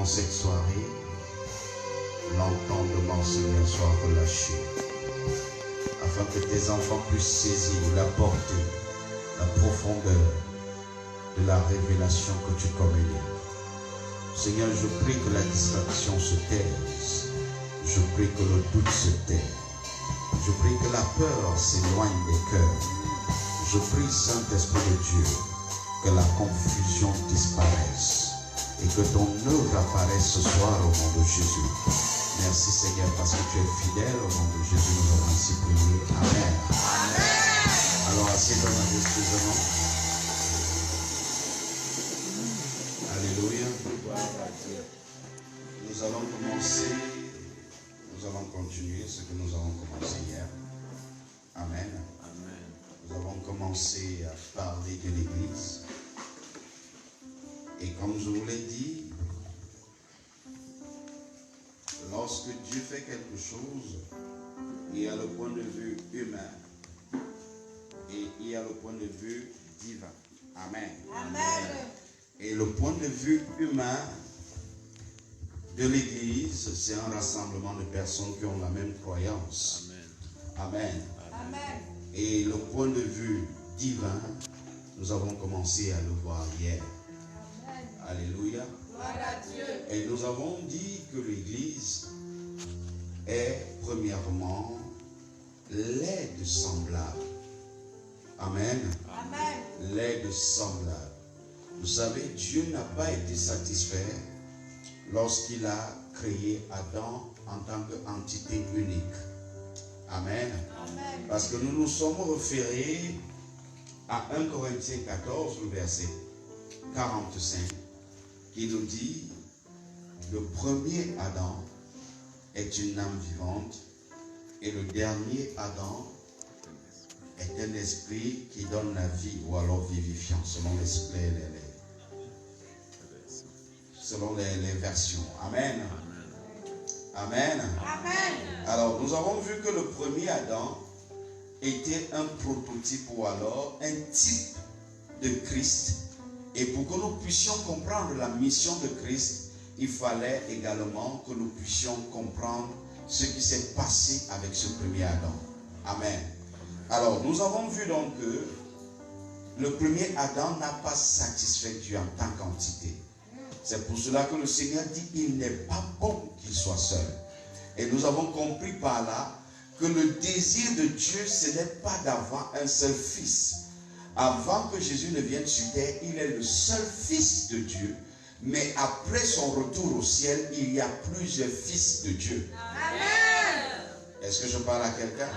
qu'en cette soirée, l'entendement, Seigneur, soit relâché, afin que tes enfants puissent saisir la portée, la profondeur de la révélation que tu communiques. Seigneur, je prie que la distraction se taise. Je prie que le doute se taise. Je prie que la peur s'éloigne des cœurs. Je prie, Saint-Esprit de Dieu, que la confusion disparaisse et que ton œuvre apparaisse ce soir au nom de Jésus. Merci Seigneur parce que tu es fidèle. Au nom de Jésus, nous avons ainsi prié. Amen. Amen. Alors, assieds-toi majestueusement. Alléluia. Nous allons commencer, nous allons continuer ce que nous avons commencé hier. Amen. Amen. Nous avons commencé à parler de l'Église. Et comme je vous l'ai dit, lorsque Dieu fait quelque chose, il y a le point de vue humain et il y a le point de vue divin. Amen. Amen. Et le point de vue humain de l'Église, c'est un rassemblement de personnes qui ont la même croyance. Amen. Amen. Et le point de vue divin, nous avons commencé à le voir hier. Amen. Alléluia. Gloire à Dieu. Et nous avons dit que l'Église est premièrement l'aide semblable. Amen. Amen. L'aide semblable. Vous savez, Dieu n'a pas été satisfait lorsqu'il a créé Adam en tant qu'entité unique. Amen. Amen. Parce que nous nous sommes référés à 1 Corinthiens 14, le verset 45, qui nous dit: le premier Adam est une âme vivante et le dernier Adam est un esprit qui donne la vie, ou alors vivifiant, selon les versions. Amen. Amen. Amen. Alors, nous avons vu que le premier Adam était un prototype ou alors un type de Christ. Et pour que nous puissions comprendre la mission de Christ, il fallait également que nous puissions comprendre ce qui s'est passé avec ce premier Adam. Amen. Alors, nous avons vu donc que le premier Adam n'a pas satisfait Dieu en tant qu'entité. C'est pour cela que le Seigneur dit qu'il n'est pas bon qu'il soit seul. Et nous avons compris par là que le désir de Dieu, ce n'est pas d'avoir un seul fils. Avant que Jésus ne vienne sur terre, il est le seul fils de Dieu. Mais après son retour au ciel, il y a plusieurs fils de Dieu. Amen. Est-ce que je parle à quelqu'un?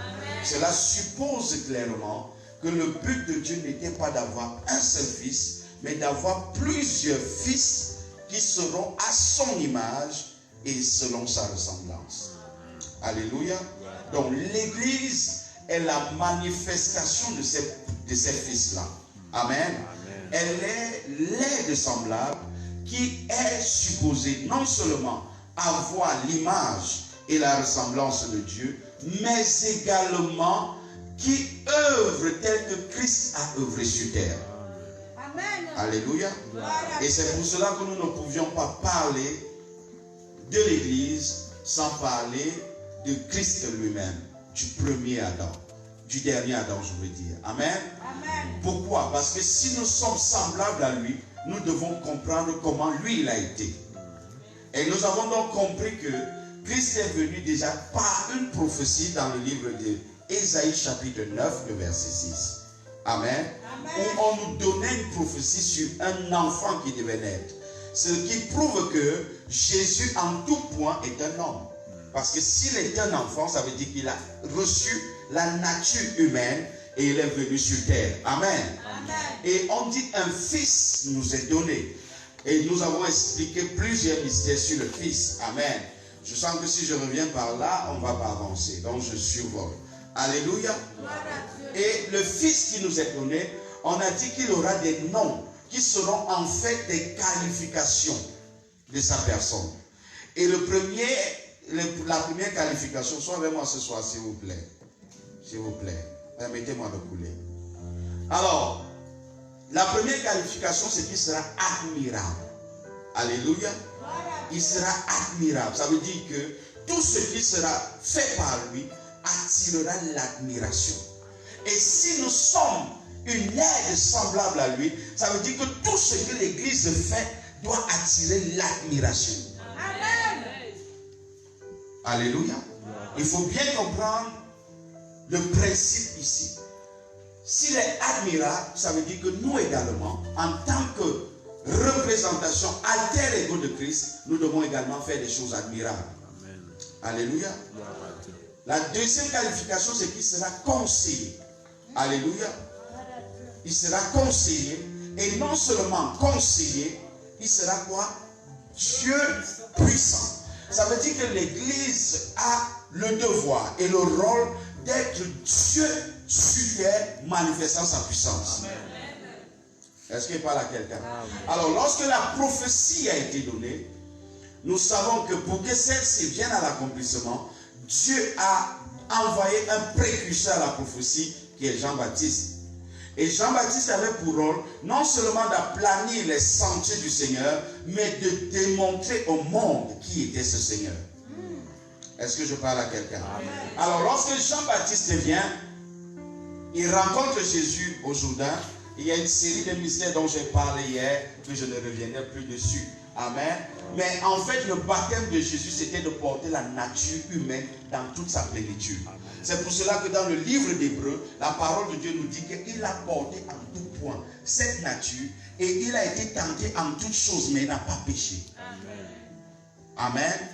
Cela suppose clairement que le but de Dieu n'était pas d'avoir un seul fils, mais d'avoir plusieurs fils qui seront à son image et selon sa ressemblance. Alléluia. Donc l'Église est la manifestation de ces fils-là. Amen. Elle est l'aide semblable qui est supposée non seulement avoir l'image et la ressemblance de Dieu, mais également qui œuvre tel que Christ a œuvré sur terre. Amen. Alléluia. Et c'est pour cela que nous ne pouvions pas parler de l'Église sans parler de Christ lui-même, du premier Adam, du dernier Adam, je veux dire. Amen. Amen. Pourquoi? Parce que si nous sommes semblables à lui, nous devons comprendre comment lui il a été. Et nous avons donc compris que Christ est venu déjà par une prophétie dans le livre d'Ésaïe chapitre 9, le verset 6. Amen. Amen. Où on nous donnait une prophétie sur un enfant qui devait naître. Ce qui prouve que Jésus en tout point est un homme. Parce que s'il est un enfant, ça veut dire qu'il a reçu la nature humaine et il est venu sur terre. Amen. Amen. Et on dit un fils nous est donné. Et nous avons expliqué plusieurs mystères sur le fils. Amen. Je sens que si je reviens par là, on ne va pas avancer. Donc je survole. Alléluia. Et le fils qui nous est donné, on a dit qu'il aura des noms qui seront en fait des qualifications de sa personne. Et la première qualification, sois avec moi ce soir, s'il vous plaît. S'il vous plaît. Permettez-moi de couler. Alors, la première qualification, c'est qu'il sera admirable. Alléluia. il sera admirable. Ça veut dire que tout ce qui sera fait par lui attirera l'admiration. Et si nous sommes une aide semblable à lui, ça veut dire que tout ce que l'Église fait doit attirer l'admiration. Amen. Alléluia. Il faut bien comprendre le principe ici. S'il est admirable, ça veut dire que nous également, en tant que représentation alter ego de Christ, nous devons également faire des choses admirables. Amen. Alléluia. La deuxième qualification, c'est qu'il sera conseiller. Alléluia. Il sera conseiller. Et non seulement conseiller, il sera quoi? Dieu puissant. Ça veut dire que l'Église a le devoir et le rôle d'être Dieu sur terre manifestant sa puissance. Est-ce qu'il parle à quelqu'un? Alors, lorsque la prophétie a été donnée, nous savons que pour que celle-ci vienne à l'accomplissement, Dieu a envoyé un précurseur à la prophétie qui est Jean-Baptiste. Et Jean-Baptiste avait pour rôle non seulement d'aplanir les sentiers du Seigneur, mais de démontrer au monde qui était ce Seigneur. Est-ce que je parle à quelqu'un? Alors lorsque Jean-Baptiste vient, il rencontre Jésus au Jourdain. Il y a une série de mystères dont j'ai parlé hier, que je ne reviendrai plus dessus. Amen. Mais en fait, le baptême de Jésus, c'était de porter la nature humaine dans toute sa plénitude. C'est pour cela que dans le livre d'Hébreux, la parole de Dieu nous dit qu'il a porté en tout point cette nature et il a été tenté en toutes choses, mais il n'a pas péché. Amen. Amen.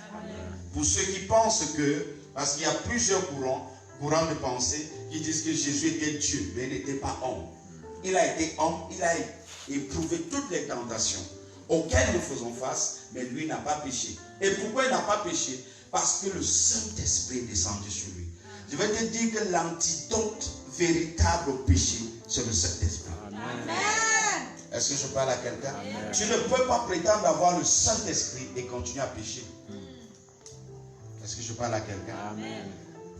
Pour ceux qui pensent que, parce qu'il y a plusieurs courants de pensée qui disent que Jésus était Dieu, mais il n'était pas homme. Il a été homme, il a éprouvé toutes les tentations auxquelles nous faisons face, mais lui n'a pas péché. Et pourquoi il n'a pas péché? Parce que le Saint-Esprit est descendu sur lui. Je vais te dire que l'antidote véritable au péché, c'est le Saint-Esprit. Amen. Est-ce que je parle à quelqu'un? Tu ne peux pas prétendre avoir le Saint-Esprit et continuer à pécher. Est-ce que je parle à quelqu'un? Amen.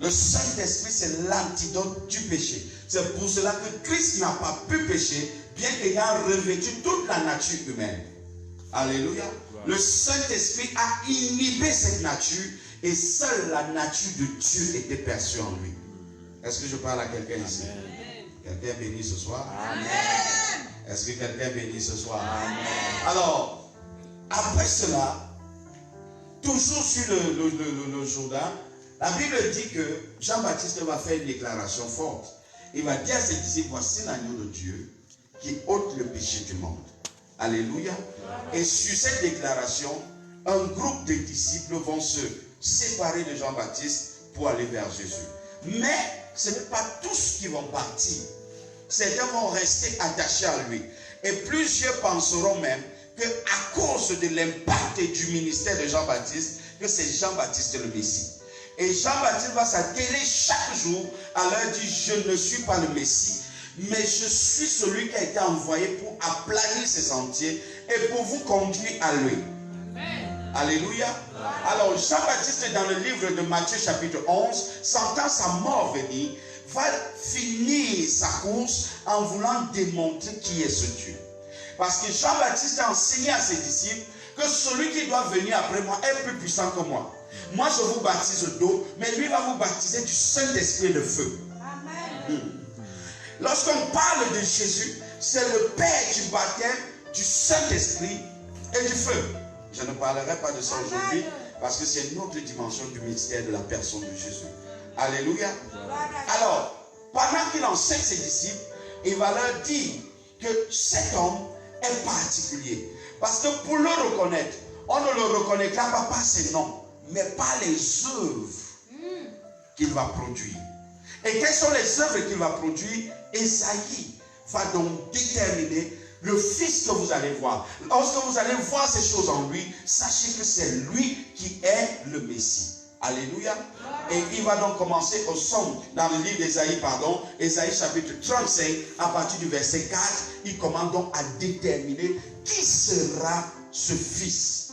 Le Saint-Esprit, c'est l'antidote du péché. C'est pour cela que Christ n'a pas pu pécher, bien qu'ayant revêtu toute la nature humaine. Alléluia. Le Saint-Esprit a inhibé cette nature et seule la nature de Dieu était perçue en lui. Est-ce que je parle à quelqu'un ici? Quelqu'un béni ce soir? Amen. Est-ce que quelqu'un béni ce soir? Amen. Alors, après cela, toujours sur le Jourdain, la Bible dit que Jean-Baptiste va faire une déclaration forte. Il va dire à ses disciples, voici l'agneau de Dieu qui ôte le péché du monde. Alléluia. Et sur cette déclaration, un groupe de disciples vont se séparer de Jean-Baptiste pour aller vers Jésus. Mais ce n'est pas tous qui vont partir. Certains vont rester attachés à lui. Et plusieurs penseront même qu'à cause de l'impact du ministère de Jean-Baptiste, que c'est Jean-Baptiste le Messie. Et Jean-Baptiste va s'atteler chaque jour à leur dire, je ne suis pas le Messie, mais je suis celui qui a été envoyé pour aplanir ses sentiers et pour vous conduire à lui. Amen. Alléluia. Alors Jean-Baptiste, dans le livre de Matthieu chapitre 11, sentant sa mort venir, va finir sa course en voulant démontrer qui est ce Dieu. Parce que Jean-Baptiste a enseigné à ses disciples que celui qui doit venir après moi est plus puissant que moi. Moi, je vous baptise d'eau, mais lui va vous baptiser du Saint-Esprit et de feu. Amen. Lorsqu'on parle de Jésus, c'est le Père du baptême, du Saint-Esprit et du feu. Je ne parlerai pas de ça aujourd'hui parce que c'est une autre dimension du mystère de la personne de Jésus. Alléluia. Alors, pendant qu'il enseigne ses disciples, il va leur dire que cet homme est particulier. Parce que pour le reconnaître, on ne le reconnaîtra pas par ses noms, mais par les œuvres qu'il va produire. Et quelles sont les œuvres qu'il va produire? Esaïe va donc déterminer le Fils que vous allez voir. Lorsque vous allez voir ces choses en lui, sachez que c'est lui qui est le Messie. Alléluia. Et il va donc commencer au somme, dans le livre d'Esaïe, Esaïe chapitre 35, à partir du verset 4, il commence donc à déterminer qui sera ce Fils.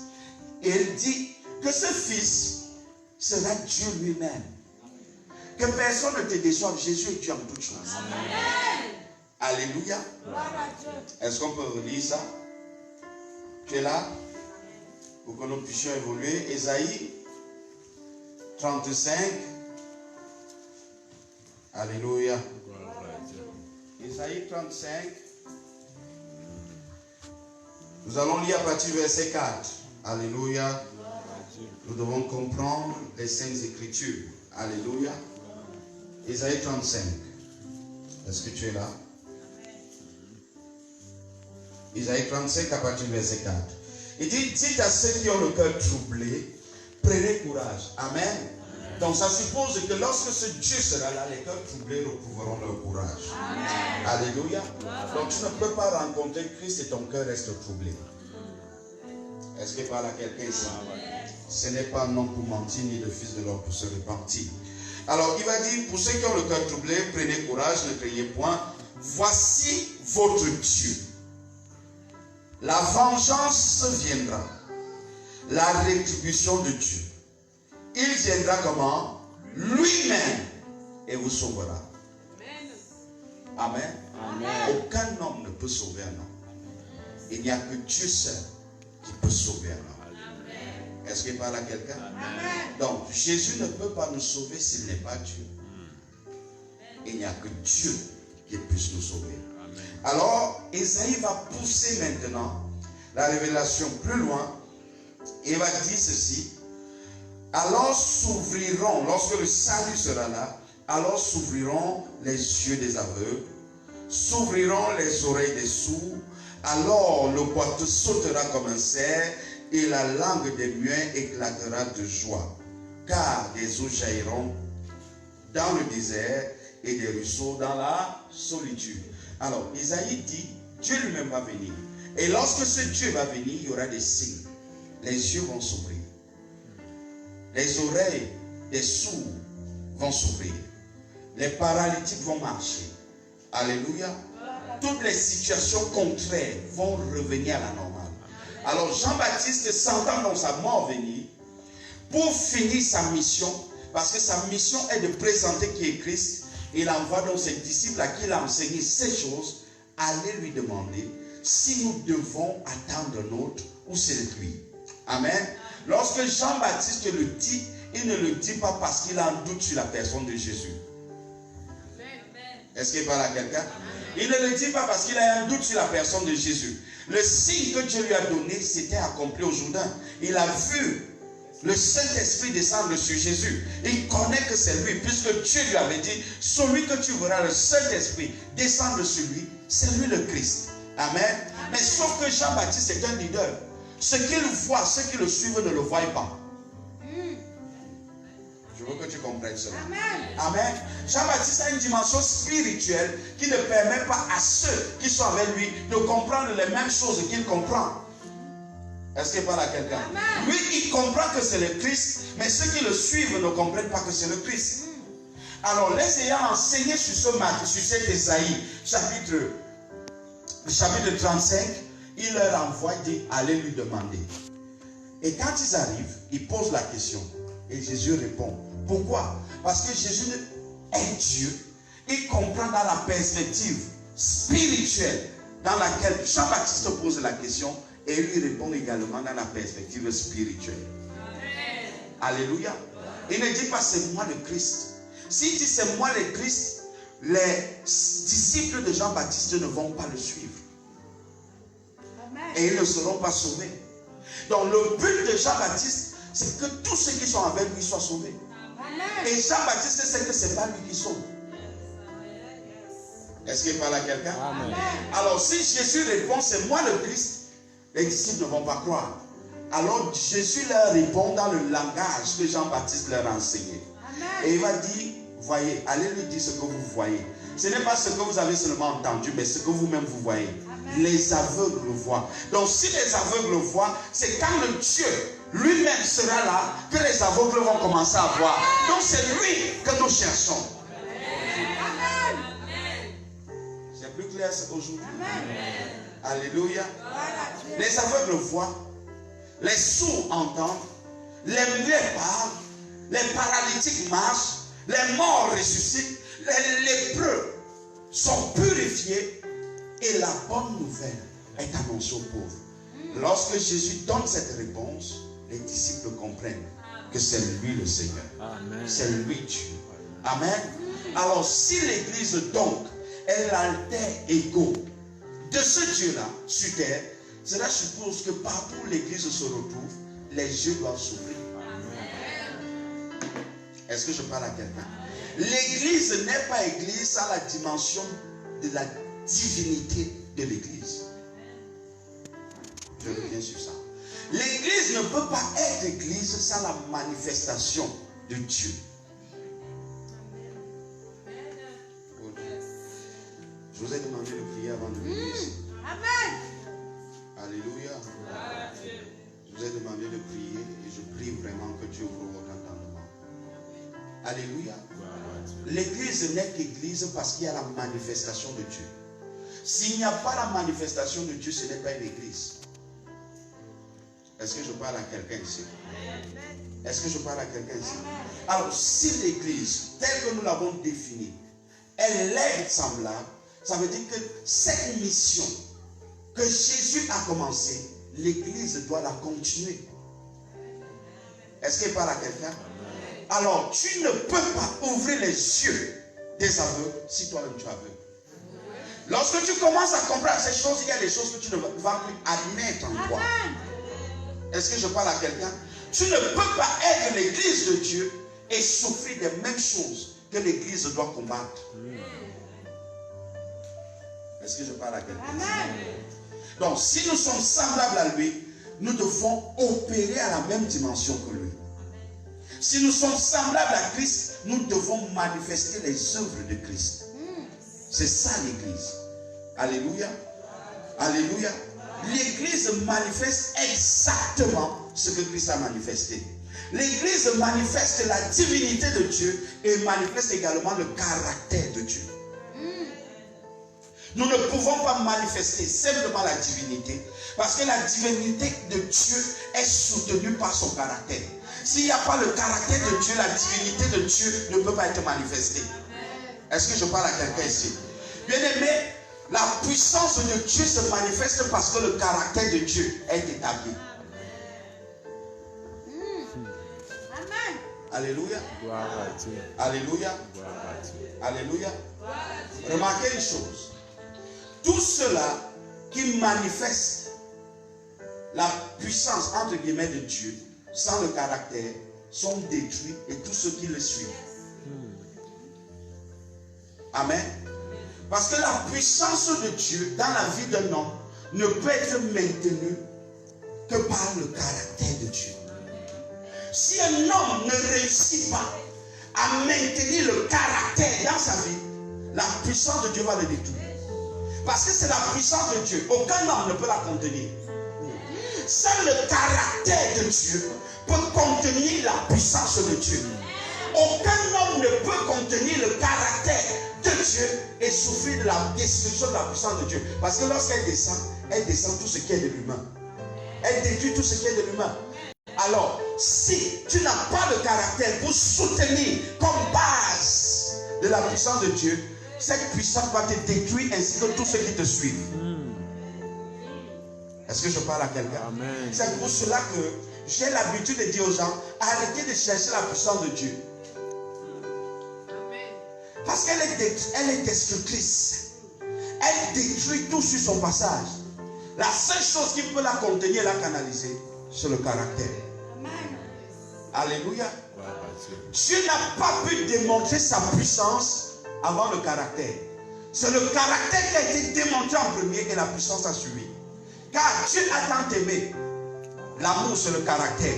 Et il dit que ce Fils sera Dieu lui-même. Que personne ne te déçoive, Jésus est Dieu en toutes choses. Amen. Alléluia. Est-ce qu'on peut relire ça? Tu es là? pour que nous puissions évoluer. Ésaïe 35. Alléluia. Ésaïe 35. Nous allons lire à partir du verset 4. Alléluia. Nous devons comprendre les Saintes Écritures. Alléluia. Ésaïe 35. Est-ce que tu es là? Ésaïe 35 à partir du verset 4. Il dit, dites à ceux qui ont le cœur troublé, prenez courage. Amen. Donc ça suppose que lorsque ce Dieu sera là, les cœurs troublés retrouveront leur courage. Amen. Alléluia. Donc tu ne peux pas rencontrer Christ et ton cœur reste troublé. Est-ce qu'il parle à quelqu'un ici? Ce n'est pas non pour mentir ni le Fils de l'homme pour se repentir. Alors il va dire, pour ceux qui ont le cœur troublé, prenez courage, ne craignez point. Voici votre Dieu. La vengeance viendra. La rétribution de Dieu. Il viendra comment? Lui-même et vous sauvera. Amen. Amen. Aucun homme ne peut sauver un homme. Il n'y a que Dieu seul qui peut sauver un homme. Est-ce qu'il parle à quelqu'un? Donc, Jésus ne peut pas nous sauver s'il n'est pas Dieu. Il n'y a que Dieu qui puisse nous sauver. Amen. Alors, Ésaïe va pousser maintenant la révélation plus loin. Et il va dire ceci. Alors s'ouvriront, lorsque le salut sera là, alors s'ouvriront les yeux des aveugles, s'ouvriront les oreilles des sourds, alors le boiteux sautera comme un cerf, et la langue des muets éclatera de joie. Car des eaux jailliront dans le désert et des ruisseaux dans la solitude. Alors, Isaïe dit, Dieu lui-même va venir. Et lorsque ce Dieu va venir, il y aura des signes. Les yeux vont s'ouvrir. Les oreilles des sourds vont s'ouvrir. Les paralytiques vont marcher. Alléluia. Toutes les situations contraires vont revenir à la normale. Alors Jean-Baptiste s'entend dans sa mort venir pour finir sa mission, parce que sa mission est de présenter qui est Christ. Il envoie donc ses disciples à qui il a enseigné ces choses. Allez lui demander si nous devons attendre l'autre ou c'est lui. Amen. Lorsque Jean-Baptiste le dit, il ne le dit pas parce qu'il a un doute sur la personne de Jésus. Est-ce qu'il parle à quelqu'un? Il ne le dit pas parce qu'il a un doute sur la personne de Jésus. Le signe que Dieu lui a donné, c'était accompli au Jourdain. Il a vu le Saint-Esprit descendre sur Jésus. Il connaît que c'est lui, puisque Dieu lui avait dit, celui que tu verras, le Saint-Esprit, descendre sur lui, c'est lui le Christ. Amen. Mais sauf que Jean-Baptiste est un leader. Ce qu'il voit, ceux qui le suivent ne le voient pas. Je veux que tu comprennes cela. Amen. Amen. Jean-Baptiste a une dimension spirituelle qui ne permet pas à ceux qui sont avec lui de comprendre les mêmes choses qu'il comprend. Est-ce qu'il parle à quelqu'un? Lui, il comprend que c'est le Christ, mais ceux qui le suivent ne comprennent pas que c'est le Christ. Alors, les ayant enseigné sur cet Ésaïe, chapitre 35, il leur envoie, il dit, allez lui demander. Et quand ils arrivent, ils posent la question. Et Jésus répond. Pourquoi? Parce que Jésus est Dieu. Il comprend dans la perspective spirituelle dans laquelle Jean-Baptiste pose la question et lui répond également dans la perspective spirituelle. Amen. Alléluia. Il ne dit pas c'est moi le Christ. S'il dit c'est moi le Christ, les disciples de Jean-Baptiste ne vont pas le suivre. Amen. Et ils ne seront pas sauvés. Donc le but de Jean-Baptiste, c'est que tous ceux qui sont avec lui soient sauvés. Amen. Et Jean-Baptiste sait que ce n'est pas lui qui sauve. Est-ce qu'il parle à quelqu'un? Alors si Jésus répond, c'est moi le Christ, les disciples ne vont pas croire. Alors Jésus leur répond dans le langage que Jean-Baptiste leur a enseigné. Amen. Et il va dire, voyez, allez lui dire ce que vous voyez. Ce n'est pas ce que vous avez seulement entendu, mais ce que vous-même vous voyez. Amen. Les aveugles le voient. Donc si les aveugles le voient, c'est quand le Dieu lui-même sera là que les aveugles vont commencer à voir. Donc c'est lui que nous cherchons. Amen. C'est plus clair aujourd'hui. Alléluia. Les aveugles voient, les sourds entendent, les muets parlent, les paralytiques marchent, les morts ressuscitent, les lépreux sont purifiés et la bonne nouvelle est annoncée aux pauvres. Lorsque Jésus donne cette réponse, les disciples comprennent que c'est lui le Seigneur. C'est lui Dieu. Amen. Alors si l'église donc est l'alter ego de ce Dieu-là sur terre, cela suppose que partout où l'église se retrouve, les yeux doivent s'ouvrir. Est-ce que je parle à quelqu'un? L'église n'est pas église sans la dimension de la divinité de l'église. Je reviens sur ça. L'église ne peut pas être église sans la manifestation de Dieu. Je vous ai demandé de prier avant de venir ici. Amen. Alléluia. Je vous ai demandé de prier et je prie vraiment que Dieu ouvre votre entendement. Alléluia. L'église n'est qu'église parce qu'il y a la manifestation de Dieu. S'il n'y a pas la manifestation de Dieu, ce n'est pas une église. Est-ce que je parle à quelqu'un ici? Est-ce que je parle à quelqu'un ici? Alors, si l'église, telle que nous l'avons définie, elle est semblable, ça veut dire que cette mission que Jésus a commencée, l'église doit la continuer. Est-ce qu'elle parle à quelqu'un? Alors, tu ne peux pas ouvrir les yeux des aveugles si toi-même tu es aveugle. Lorsque tu commences à comprendre ces choses, il y a des choses que tu ne vas plus admettre en toi. Est-ce que je parle à quelqu'un? Tu ne peux pas être l'église de Dieu et souffrir des mêmes choses que l'église doit combattre. Est-ce que je parle à quelqu'un? Donc, si nous sommes semblables à lui, nous devons opérer à la même dimension que lui. Si nous sommes semblables à Christ, nous devons manifester les œuvres de Christ. C'est ça l'église. Alléluia. Alléluia. L'église manifeste exactement ce que Christ a manifesté. L'église manifeste la divinité de Dieu et manifeste également le caractère de Dieu. Nous ne pouvons pas manifester simplement la divinité parce que la divinité de Dieu est soutenue par son caractère. S'il n'y a pas le caractère de Dieu, la divinité de Dieu ne peut pas être manifestée. Est-ce que je parle à quelqu'un ici? Bien aimé, la puissance de Dieu se manifeste parce que le caractère de Dieu est établi. Amen. Alléluia. Alléluia. Alléluia. Remarquez une chose. Tout cela qui manifeste la puissance entre guillemets de Dieu sans le caractère sont détruits et tous ceux qui le suivent. Amen. Parce que la puissance de Dieu dans la vie d'un homme ne peut être maintenue que par le caractère de Dieu. Si un homme ne réussit pas à maintenir le caractère dans sa vie, la puissance de Dieu va le détruire. Parce que c'est la puissance de Dieu. Aucun homme ne peut la contenir. Seul le caractère de Dieu peut contenir la puissance de Dieu. Aucun homme ne peut contenir le caractère de Dieu et souffrir de la destruction de la puissance de Dieu. Parce que lorsqu'elle descend tout ce qui est de l'humain. Elle détruit tout ce qui est de l'humain. Alors, si tu n'as pas le caractère pour soutenir comme base de la puissance de Dieu, cette puissance va te détruire ainsi que tous ceux qui te suivent. Est-ce que je parle à quelqu'un? C'est pour cela que j'ai l'habitude de dire aux gens, arrêtez de chercher la puissance de Dieu. Parce qu'elle est destructrice. Elle détruit tout sur son passage. La seule chose qui peut la contenir et la canaliser, c'est le caractère. Alléluia. Dieu n'a pas pu démontrer sa puissance avant le caractère. C'est le caractère qui a été démontré en premier et la puissance a suivi. Car Dieu a tant aimé. L'amour, c'est le caractère.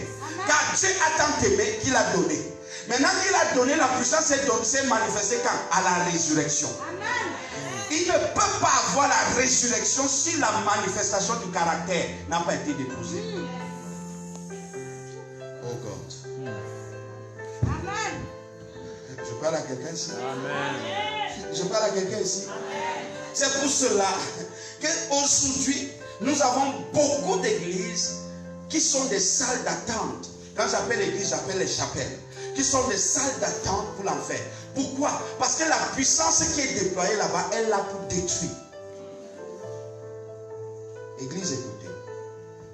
Car Dieu a tant aimé qu'il a donné. Maintenant qu'il a donné, la puissance s'est manifestée quand? À la résurrection. Il ne peut pas avoir la résurrection si la manifestation du caractère n'a pas été déposée. Oh God. Amen. Je parle à quelqu'un ici. Amen. Je parle à quelqu'un ici. C'est pour cela qu'aujourd'hui, nous avons beaucoup d'églises qui sont des salles d'attente. Quand j'appelle l'église, j'appelle les chapelles. Qui sont des salles d'attente pour l'enfer. Pourquoi? Parce que la puissance qui est déployée là-bas, elle est là pour détruire. Église, écoutez.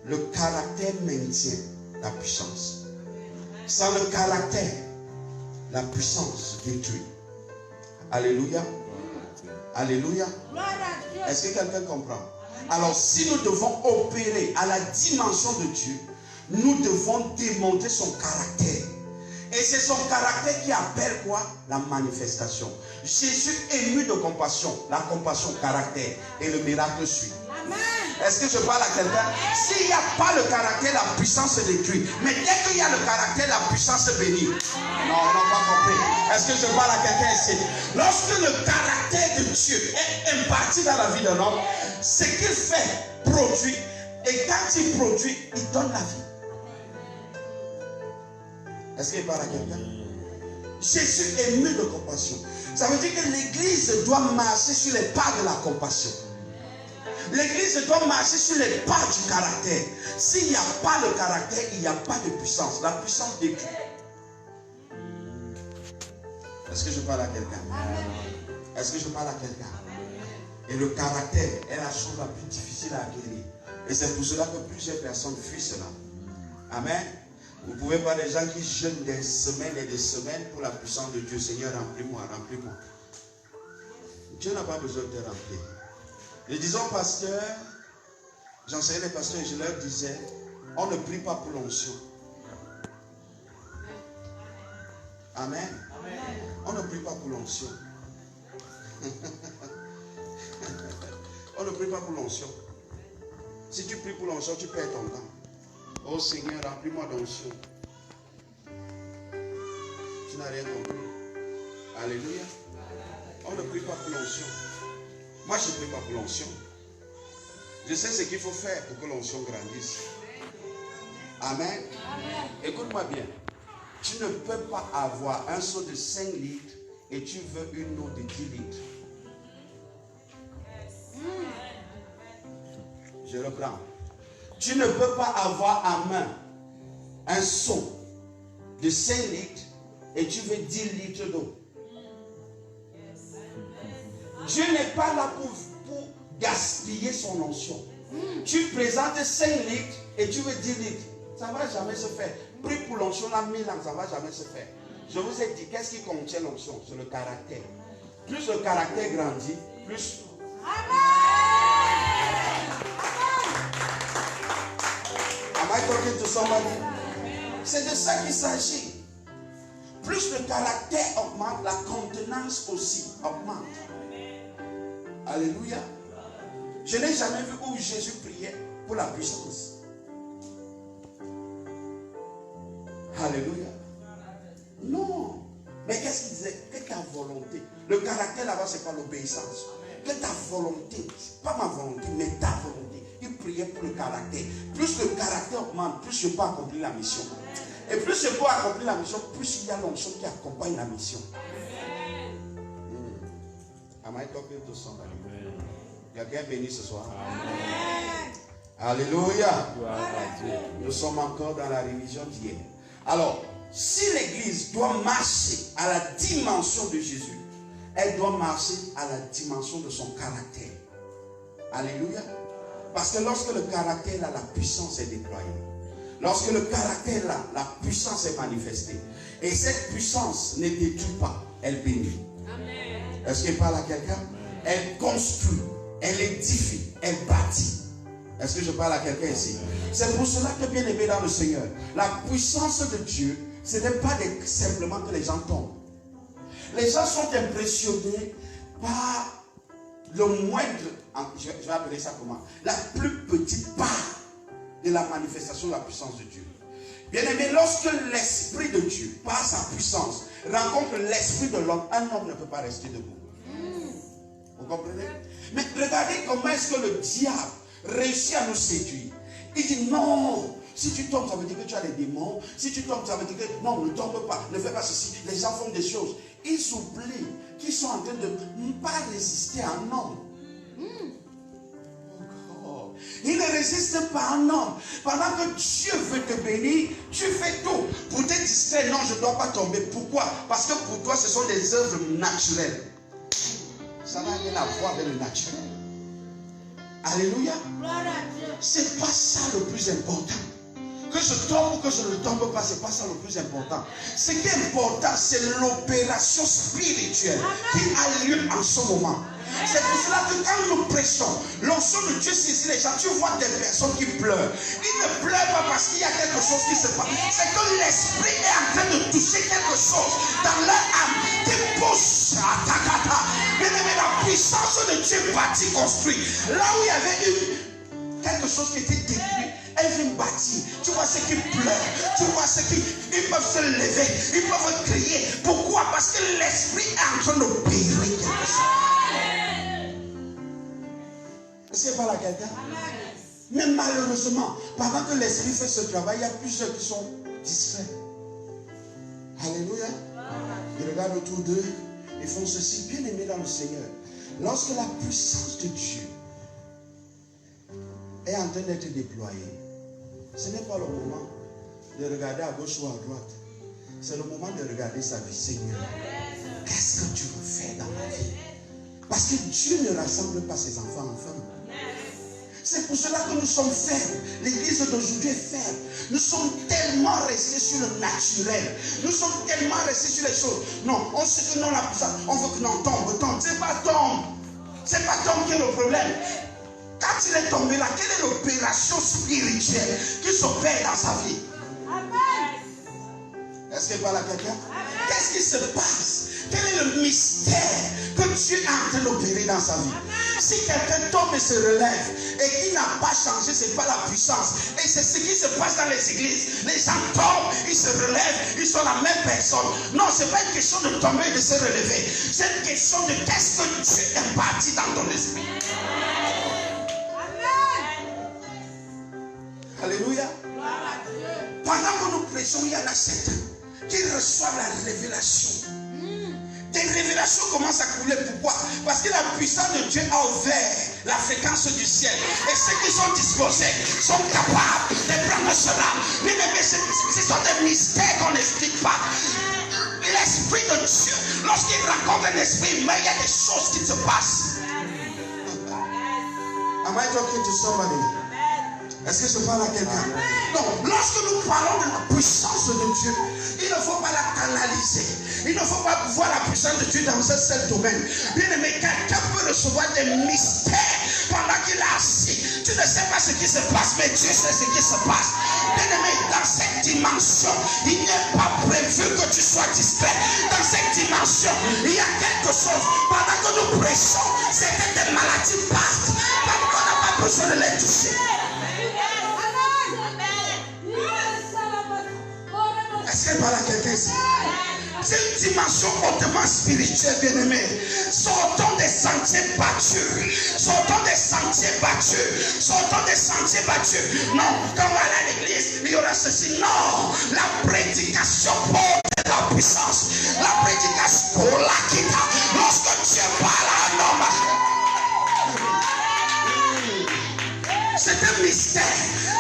le caractère maintient la puissance. Sans le caractère, la puissance détruit. Alléluia. Alléluia. Est-ce que quelqu'un comprend? Alors, si nous devons opérer à la dimension de Dieu, nous devons démontrer son caractère. Et c'est son caractère qui appelle quoi? La manifestation. Jésus ému de compassion, la compassion caractère, et le miracle suit. Est-ce que je parle à quelqu'un? S'il n'y a pas le caractère, la puissance se détruit. Mais dès qu'il y a le caractère, la puissance se bénit. Non, on n'a pas compris. Est-ce que je parle à quelqu'un ici? Lorsque le caractère de Dieu est imparti dans la vie d'un homme, ce qu'il fait produit. Et quand il produit, il donne la vie. Est-ce qu'il parle à quelqu'un? Jésus est ému de compassion. Ça veut dire que l'église doit marcher sur les pas de la compassion. L'église doit marcher sur les pas du caractère. S'il n'y a pas le caractère, il n'y a pas de puissance. La puissance détruit. Est-ce que je parle à quelqu'un? Est-ce que je parle à quelqu'un? Et le caractère est la chose la plus difficile à acquérir. Et c'est pour cela que plusieurs personnes fuient cela. Amen. Vous pouvez voir des gens qui jeûnent des semaines et des semaines pour la puissance de Dieu. Seigneur, remplis-moi, remplis-moi. Dieu n'a pas besoin de te remplir. Et disons, pasteur, j'enseignais les pasteurs et je leur disais, on ne prie pas pour l'onction. Amen. On ne prie pas pour l'onction. On ne prie pas pour l'onction. Si tu pries pour l'onction, tu perds ton temps. Oh Seigneur, remplis-moi d'onction. Tu n'as rien compris. Alléluia. On ne prie pas pour l'onction. Moi, je ne prie pas pour l'onction. Je sais ce qu'il faut faire pour que l'onction grandisse. Amen. Écoute-moi bien. Tu ne peux pas avoir un seau de 5 litres et tu veux une eau de 10 litres. Je reprends. Tu ne peux pas avoir à main un seau de 5 litres et tu veux 10 litres d'eau. Dieu n'est pas là pour gaspiller son onction. Tu présentes 5 litres et tu veux 10 litres. Ça ne va jamais se faire. Prie pour l'onction là 1000 ans, ça ne va jamais se faire. Je vous ai dit, qu'est-ce qui contient l'onction? C'est le caractère. Plus le caractère grandit, plus... Am I talking to somebody? C'est de ça qu'il s'agit. Plus le caractère augmente, la contenance aussi augmente. Alléluia. Je n'ai jamais vu où Jésus priait pour la puissance. Alléluia. Non. Mais qu'est-ce qu'il disait? Que ta volonté. Le caractère là-bas, c'est pas l'obéissance. Que ta volonté, pas ma volonté, mais ta volonté. Il priait pour le caractère. Plus le caractère augmente, plus je peux accomplir la mission. Et plus je peux accomplir la mission, plus il y a l'onction qui accompagne la mission. Am I talking to somebody? Quelqu'un béni ce soir. Amen. Alléluia. Nous sommes encore dans la révision d'hier. Alors, si l'église doit marcher à la dimension de Jésus, elle doit marcher à la dimension de son caractère. Alléluia. Parce que lorsque le caractère là, la puissance est déployée. Lorsque le caractère là, la puissance est manifestée. Et cette puissance ne détruit pas, elle bénit. Est-ce qu'elle parle à quelqu'un? Elle construit, elle édifie, elle bâtit. Est-ce que je parle à quelqu'un ici? C'est pour cela que, bien aimé dans le Seigneur, la puissance de Dieu, ce n'est pas simplement que les gens tombent. Les gens sont impressionnés par le moindre, je vais appeler ça comment? La plus petite part de la manifestation de la puissance de Dieu. Bien aimé, lorsque l'Esprit de Dieu, par sa puissance, rencontre l'Esprit de l'homme, un homme ne peut pas rester debout. Vous comprenez? Mais regardez comment est-ce que le diable réussit à nous séduire. Il dit non, si tu tombes, ça veut dire que tu as des démons. Si tu tombes, ça veut dire que non, ne tombe pas, ne fais pas ceci. Les gens font des choses. Ils oublient qu'ils sont en train de ne pas résister à un homme. Oh, ils ne résistent pas à un homme. Pendant que Dieu veut te bénir, tu fais tout pour te distraire. Non, je ne dois pas tomber. Pourquoi? Parce que pour toi, ce sont des œuvres naturelles. Ça n'a rien à voir avec le naturel. Alléluia. Gloire à Dieu. C'est pas ça le plus important. Que je tombe ou que je ne tombe pas, c'est pas ça le plus important. Ce qui est important, c'est l'opération spirituelle qui a lieu en ce moment. C'est pour cela que quand nous prêchons, l'onction de Dieu saisit les gens. Tu vois des personnes qui pleurent. Ils ne pleurent pas parce qu'il y a quelque chose qui se passe. C'est que l'esprit est en train de toucher quelque chose dans leur âme qui pousse à Takata. Mais la puissance de Dieu bâtit, construit. Là où il y avait quelque chose qui était détruit, elle vient bâtir. Tu vois ceux qui pleurent. Tu vois ceux qui ils peuvent se lever. Ils peuvent crier. Pourquoi? Parce que l'esprit est en train d'opérer quelque chose. Est-ce que par là quelqu'un? Mais malheureusement, pendant que l'esprit fait ce travail, il y a plusieurs qui sont distraits. Alléluia. Ils regardent autour d'eux. Ils font ceci. Bien aimé dans le Seigneur. Lorsque la puissance de Dieu est en train d'être déployée, ce n'est pas le moment de regarder à gauche ou à droite. C'est le moment de regarder sa vie. Seigneur, qu'est-ce que tu veux faire dans ma vie? Parce que Dieu ne rassemble pas ses enfants en famille. C'est pour cela que nous sommes faibles. L'église d'aujourd'hui est faible. Nous sommes tellement restés sur le naturel. Nous sommes tellement restés sur les choses. Non, on sait que non, on veut que non, tombe. C'est pas tombe. C'est pas tombe qui est le problème. Quand il est tombé là, quelle est l'opération spirituelle qui s'opère dans sa vie? Amen. Est-ce qu'il parle à quelqu'un? Qu'est-ce qui se passe? Quel est le mystère que Dieu est en train d'opérer dans sa vie? Si quelqu'un tombe et se relève et qui n'a pas changé, ce n'est pas la puissance. Et c'est ce qui se passe dans les églises. Les gens tombent, ils se relèvent, ils sont la même personne. Non, ce n'est pas une question de tomber et de se relever. C'est une question de qu'est-ce que Dieu est parti dans ton esprit. Alléluia. Pendant que nous prêchons, il y en a certains qui reçoivent la révélation. Des révélations commencent à couler. Pourquoi? Parce que la puissance de Dieu a ouvert la fréquence du ciel. Et ceux qui sont disposés sont capables de prendre cela. Mais ce sont des mystères qu'on n'explique pas. L'Esprit de Dieu, lorsqu'il rencontre un esprit, mais il y a des choses qui se passent. Am I talking to somebody? Est-ce que je parle à quelqu'un? Donc, lorsque nous parlons de la puissance de Dieu, il ne faut pas la canaliser. Il ne faut pas voir la puissance de Dieu dans un seul domaine. Bien aimé, quelqu'un peut recevoir des mystères pendant qu'il est assis. Tu ne sais pas ce qui se passe, mais Dieu sait ce qui se passe. Bien aimé, dans cette dimension, il n'est pas prévu que tu sois distrait. Dans cette dimension, il y a quelque chose. Pendant que nous prêchons, c'est que des maladies passent. Parce qu'on n'a pas besoin de les toucher. Est-ce qu'elle parle à quelqu'un ici? C'est une dimension hautement spirituelle, bien-aimé. Sortons des sentiers battus. Sortons des sentiers battus. Sortons des sentiers battus. Non, quand on va aller à l'église, il y aura ceci. Non, la prédication porte la puissance. La prédication pour la quitte. Lorsque Dieu parle à un homme, c'est un mystère.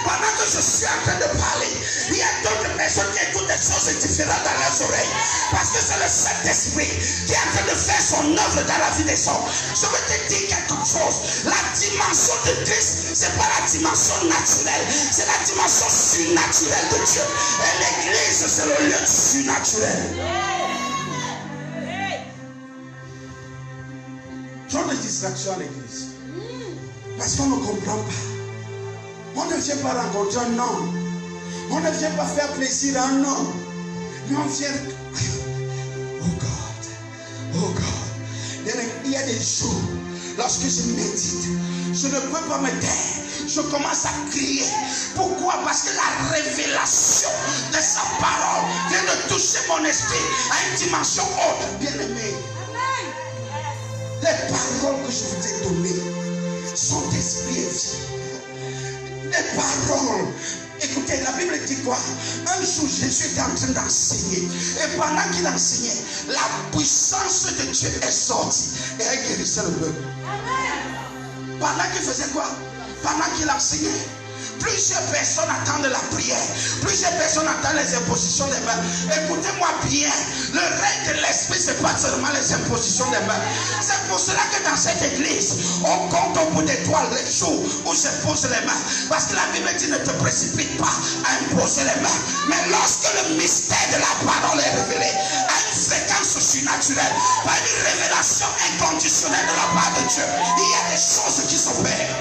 Pendant que je suis en train de parler, il y a d'autres personnes qui écoutent des choses différentes dans leurs oreilles. Parce que c'est le Saint-Esprit qui est en train de faire son œuvre dans la vie des hommes. Je veux te dire quelque chose. La dimension de Christ, ce n'est pas la dimension naturelle. C'est la dimension surnaturelle de Dieu. Et l'église, c'est le lieu surnaturel. Trop de distractions à l'église. Parce qu'on ne comprend pas. On ne vient pas rencontrer un homme. On ne vient pas faire plaisir à un homme. Mais on vient... Oh God. Oh God. Il y a des jours, lorsque je médite, je ne peux pas me taire. Je commence à crier. Pourquoi? Parce que la révélation de sa parole vient de toucher mon esprit à une dimension haute. Bien aimé. Les paroles que je vous ai données sont esprit et vie. Les paroles. Écoutez, la Bible dit quoi? Un jour, Jésus était en train d'enseigner. Et pendant qu'il enseignait, la puissance de Dieu est sortie. Et elle guérissait le peuple. Pendant qu'il faisait quoi? Pendant qu'il enseignait. Plusieurs personnes attendent la prière. Plusieurs personnes attendent les impositions des mains. Écoutez-moi bien. Le règne de l'esprit, ce n'est pas seulement les impositions des mains. C'est pour cela que dans cette église, on compte au bout des doigts les jours où je pose les mains. Parce que la Bible dit ne te précipite pas à imposer les mains. Mais lorsque le mystère de la parole est révélé à une fréquence surnaturelle, par une révélation inconditionnelle de la part de Dieu, il y a des choses qui s'opèrent.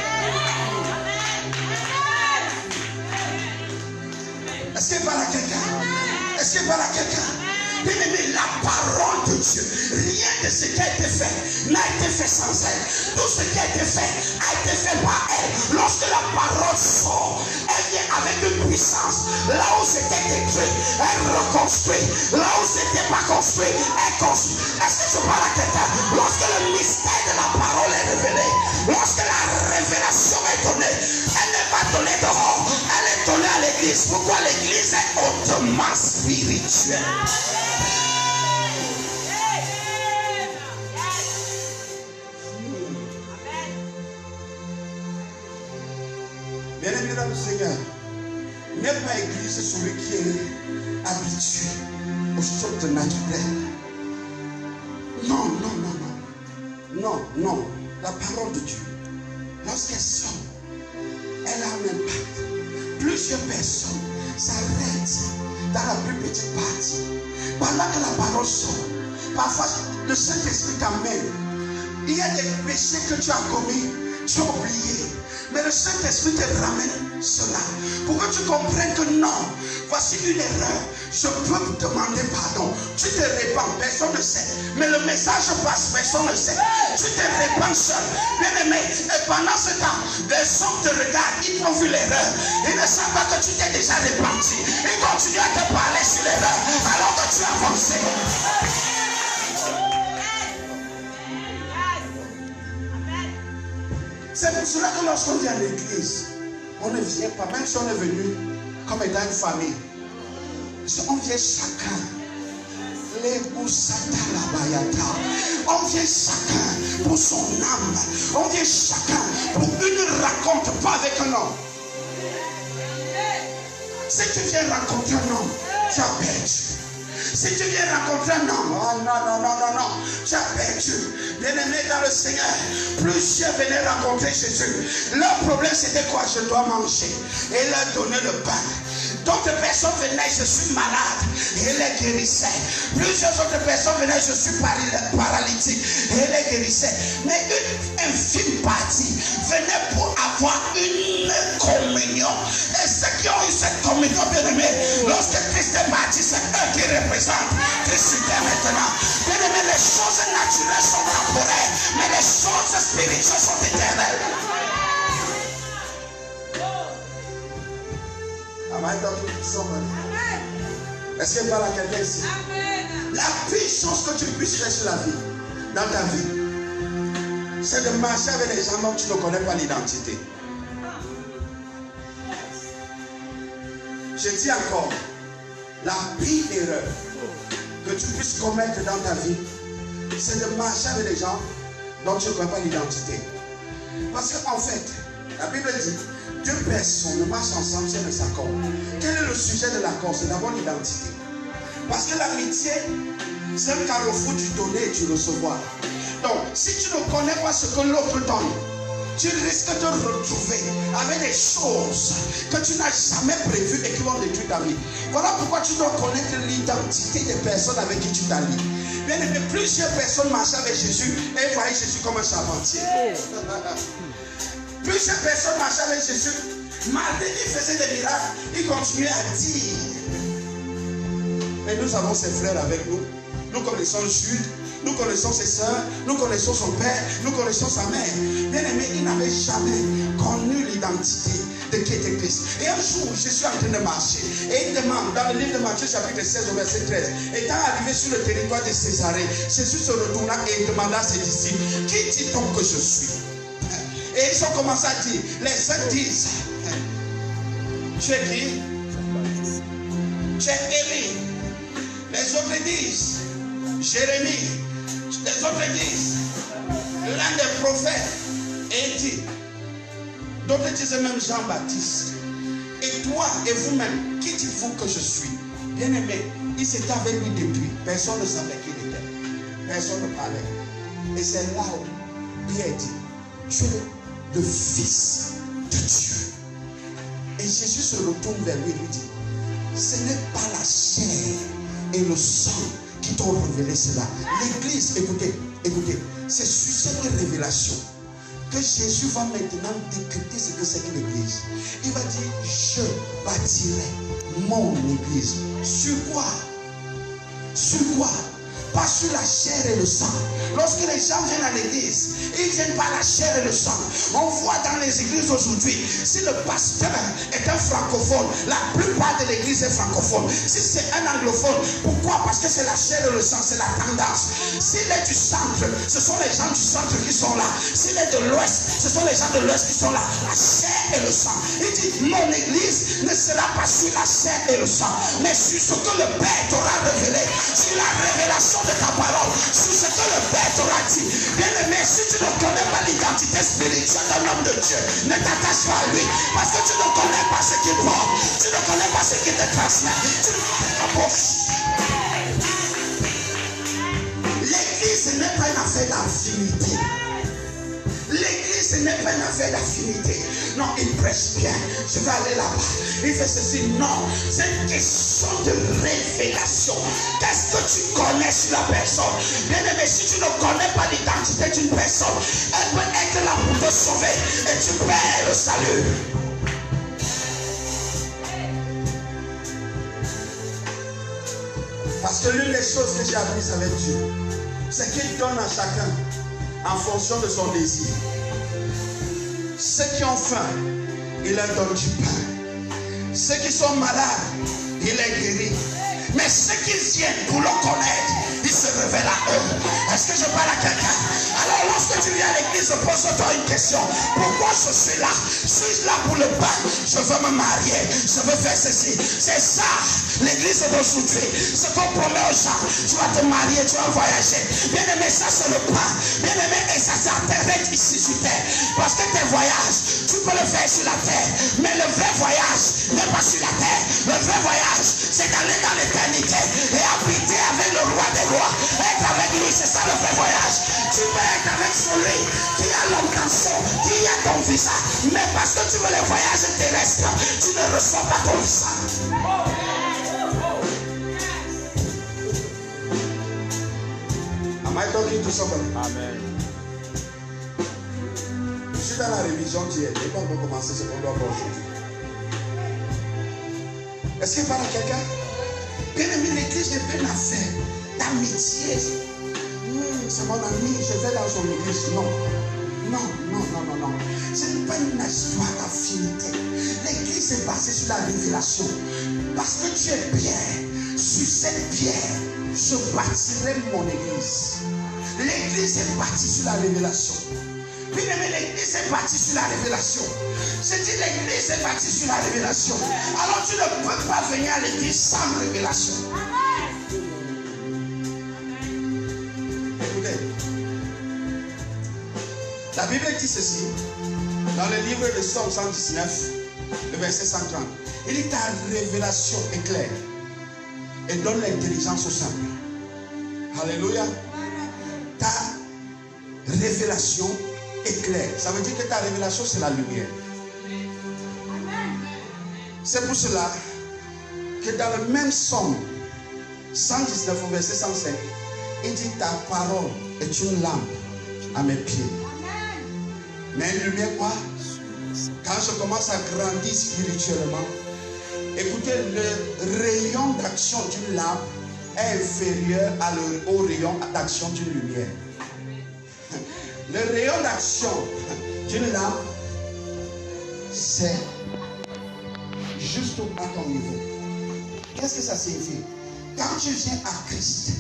Est-ce qu'il parle à quelqu'un? Est-ce qu'il parle à quelqu'un? Bien-aimé, la parole de Dieu, rien de ce qui a été fait n'a été fait sans elle. Tout ce qui a été fait par elle. Lorsque la parole sort, elle vient avec une puissance. Là où c'était détruit, elle reconstruit. Là où c'était pas construit, elle construit. Est-ce que je parle à quelqu'un? Lorsque le mystère de la parole est révélé, lorsque la révélation est donnée, elle n'est pas donnée dehors, elle est donnée à l'église. Pourquoi l'église est hautement spirituelle? Bien-aimé dans le Seigneur, n'aie pas église celui qui est habitué aux choses naturelles. Non, non, non, non. Non, non. La parole de Dieu, lorsqu'elle sort, elle a un impact. Plusieurs personnes s'arrêtent dans la plus petite partie. Pendant que la parole sort, parfois le Saint-Esprit t'amène. Il y a des péchés que tu as commis, tu as oublié. Mais le Saint-Esprit te ramène cela. Pour que tu comprennes que non, voici une erreur. Je peux te demander pardon. Tu te répands, personne ne sait. Mais le message passe, personne ne sait. Tu te répands seul. Bien aimé, et pendant ce temps, des hommes te regardent, ils ont vu l'erreur. Ils ne savent pas que tu t'es déjà repenti. Ils continuent à te parler sur l'erreur alors que tu as avancé. C'est pour cela que lorsqu'on vient à l'église, on ne vient pas, même si on est venu comme étant une famille. On vient chacun. On vient chacun pour son âme. On vient chacun pour une rencontre, pas avec un homme. Si tu viens rencontrer un homme, tu as perdu. Si tu viens rencontrer un homme, oh non, tu as perdu. Bien-aimé dans le Seigneur, plusieurs venaient rencontrer Jésus. Leur problème c'était quoi? Je dois manger. Et leur donner le pain. D'autres personnes venaient, je suis malade, et les guérissait. Plusieurs autres personnes venaient, je suis paralytique, et les guérissait. Mais une infime partie venait pour avoir une communion. Et ceux qui ont eu cette communion, bien aimé, lorsque Christ est parti, c'est eux qui représentent Christ maintenant. Bien aimé, les choses naturelles sont temporaires, mais les choses spirituelles sont éternelles. Est-ce qu'il parle à quelqu'un ici? La puissance que tu puisses faire sur la vie, dans ta vie, c'est de marcher avec des gens dont tu ne connais pas l'identité. Je dis encore, la pire erreur que tu puisses commettre dans ta vie, c'est de marcher avec des gens dont tu ne connais pas l'identité. Parce qu'en fait, la Bible dit, deux personnes marchent ensemble si elles ne s'accordent. Quel est le sujet de l'accord? C'est d'abord l'identité. Parce que l'amitié, c'est un carrefour du donner et du recevoir. Donc, si tu ne connais pas ce que l'autre donne, tu risques de te retrouver avec des choses que tu n'as jamais prévues et qui vont détruire ta vie. Voilà pourquoi tu dois connaître l'identité des personnes avec qui tu t'allies. Bien aimé, plusieurs personnes marchaient avec Jésus et voyaient Jésus comme un charpentier. Plusieurs personnes marchaient avec Jésus, malgré qu'il faisait des miracles, il continuait à dire. Mais nous avons ses frères avec nous. Nous connaissons Jude, nous connaissons ses soeurs, nous connaissons son père, nous connaissons sa mère. Bien aimé, il n'avait jamais connu l'identité de qui était Christ. Et un jour, Jésus est en train de marcher. Et il demande, dans le livre de Matthieu, chapitre 16, au verset 13, étant arrivé sur le territoire de Césarée, Jésus se retourna et demanda à ses disciples, qui dit-on que je suis? Et ils ont commencé à dire, les uns disent, tu es qui? Tu es Élie. Les autres disent, Jérémie. Les autres disent, l'un des prophètes. Et il dit, d'autres disent même Jean-Baptiste. toi et vous-même, qui dites-vous que je suis? Bien-aimé, il s'était avec lui depuis. Personne ne savait qui il était. Personne ne parlait. Et c'est là où Pierre dit, tu es le Fils de Dieu. Et Jésus se retourne vers lui et lui dit, ce n'est pas la chair et le sang qui t'ont révélé cela. L'église, écoutez, c'est sur cette révélation que Jésus va maintenant décrypter ce que c'est que l'église. Il va dire, je bâtirai mon église. Sur quoi? Sur quoi? Pas sur la chair et le sang. Lorsque les gens viennent à l'église, ils ne viennent pas à la chair et le sang. On voit dans les églises aujourd'hui, si le pasteur est un francophone, la plupart de l'église est francophone. Si c'est un anglophone, pourquoi? Parce que c'est la chair et le sang, c'est la tendance. S'il est du centre, ce sont les gens du centre qui sont là. S'il est de l'ouest, ce sont les gens de l'ouest qui sont là. La chair et le sang. Il dit, mon église ne sera pas sur la chair et le sang, mais sur ce que le Père t'aura révélé, sur la révélation de ta parole, sur ce que le Père t'aura dit. Bien-aimé, si tu ne connais pas l'identité spirituelle d'un homme de Dieu, ne t'attache pas à lui, parce que tu ne connais pas ce qu'il porte, tu ne connais pas ce qu'il te transmet. L'église n'est pas une affaire d'affinité. L'église n'est pas une affaire d'affinité. Non, il prêche bien. Je vais aller là-bas. Il fait ceci. Non, c'est une question de révélation. Qu'est-ce que tu connais sur la personne? Bien aimé, si tu ne connais pas l'identité d'une personne, elle peut être là pour te sauver et tu perds le salut. Parce que l'une des choses que j'ai apprises avec Dieu, c'est qu'il donne à chacun en fonction de son désir. Ceux qui ont faim, il leur donne du pain. Ceux qui sont malades, il les guérit. Mais ceux qui viennent pour le connaître, il se révèle à eux. Est-ce que je parle à quelqu'un? Alors lorsque tu viens à l'église, pose-toi une question. Pourquoi je suis là? Suis-je là pour le pain? Je veux me marier. Je veux faire ceci. C'est ça l'église d'aujourd'hui. Ce qu'on promet aux gens. Tu vas te marier, tu vas voyager. Bien aimé, ça c'est le pain. Bien aimé, et ça s'arrête ici sur terre. Parce que tes voyages, tu peux le faire sur la terre. Mais le vrai voyage n'est pas sur la terre. Le vrai voyage, c'est d'aller dans l'éternité et habiter avec le roi des rois. Être avec lui, c'est ça le vrai voyage. Tu peux être avec celui qui a l'onction, qui a ton visa. Mais parce que tu veux les voyages terrestres, tu ne reçois pas ton visa. Am I talking to somebody? Amen. Je suis dans la révision d'hier. Je n'ai pas encore commencé ce qu'on doit voir aujourd'hui. Est-ce qu'il parle à quelqu'un? Bien aimé, l'église n'est pas une affaire d'amitié. C'est mon ami, je vais dans son église. Non. Ce n'est pas une histoire d'affinité. L'église est basée sur la révélation. Parce que tu es bien. Sur cette pierre, je bâtirai mon église. L'église est bâtie sur la révélation. Bien aimé, l'église est bâtie sur la révélation. Je dis l'église est bâtie sur la révélation. Alors tu ne peux pas venir à l'église sans révélation. Écoutez, la Bible dit ceci dans le livre de Somme 119, le verset 130. Il dit ta révélation est claire et donne l'intelligence au simple. Alléluia. Ta révélation est claire. Ça veut dire que ta révélation c'est la lumière. C'est pour cela que dans le même Somme 119 au verset 105, il dit ta parole est une lampe à mes pieds. Mais une lumière quoi? Quand je commence à grandir spirituellement, écoutez, le rayon d'action d'une lampe est inférieur au rayon d'action d'une lumière. Le rayon d'action d'une lampe, c'est juste à ton niveau. Qu'est-ce que ça signifie? Quand tu viens à Christ,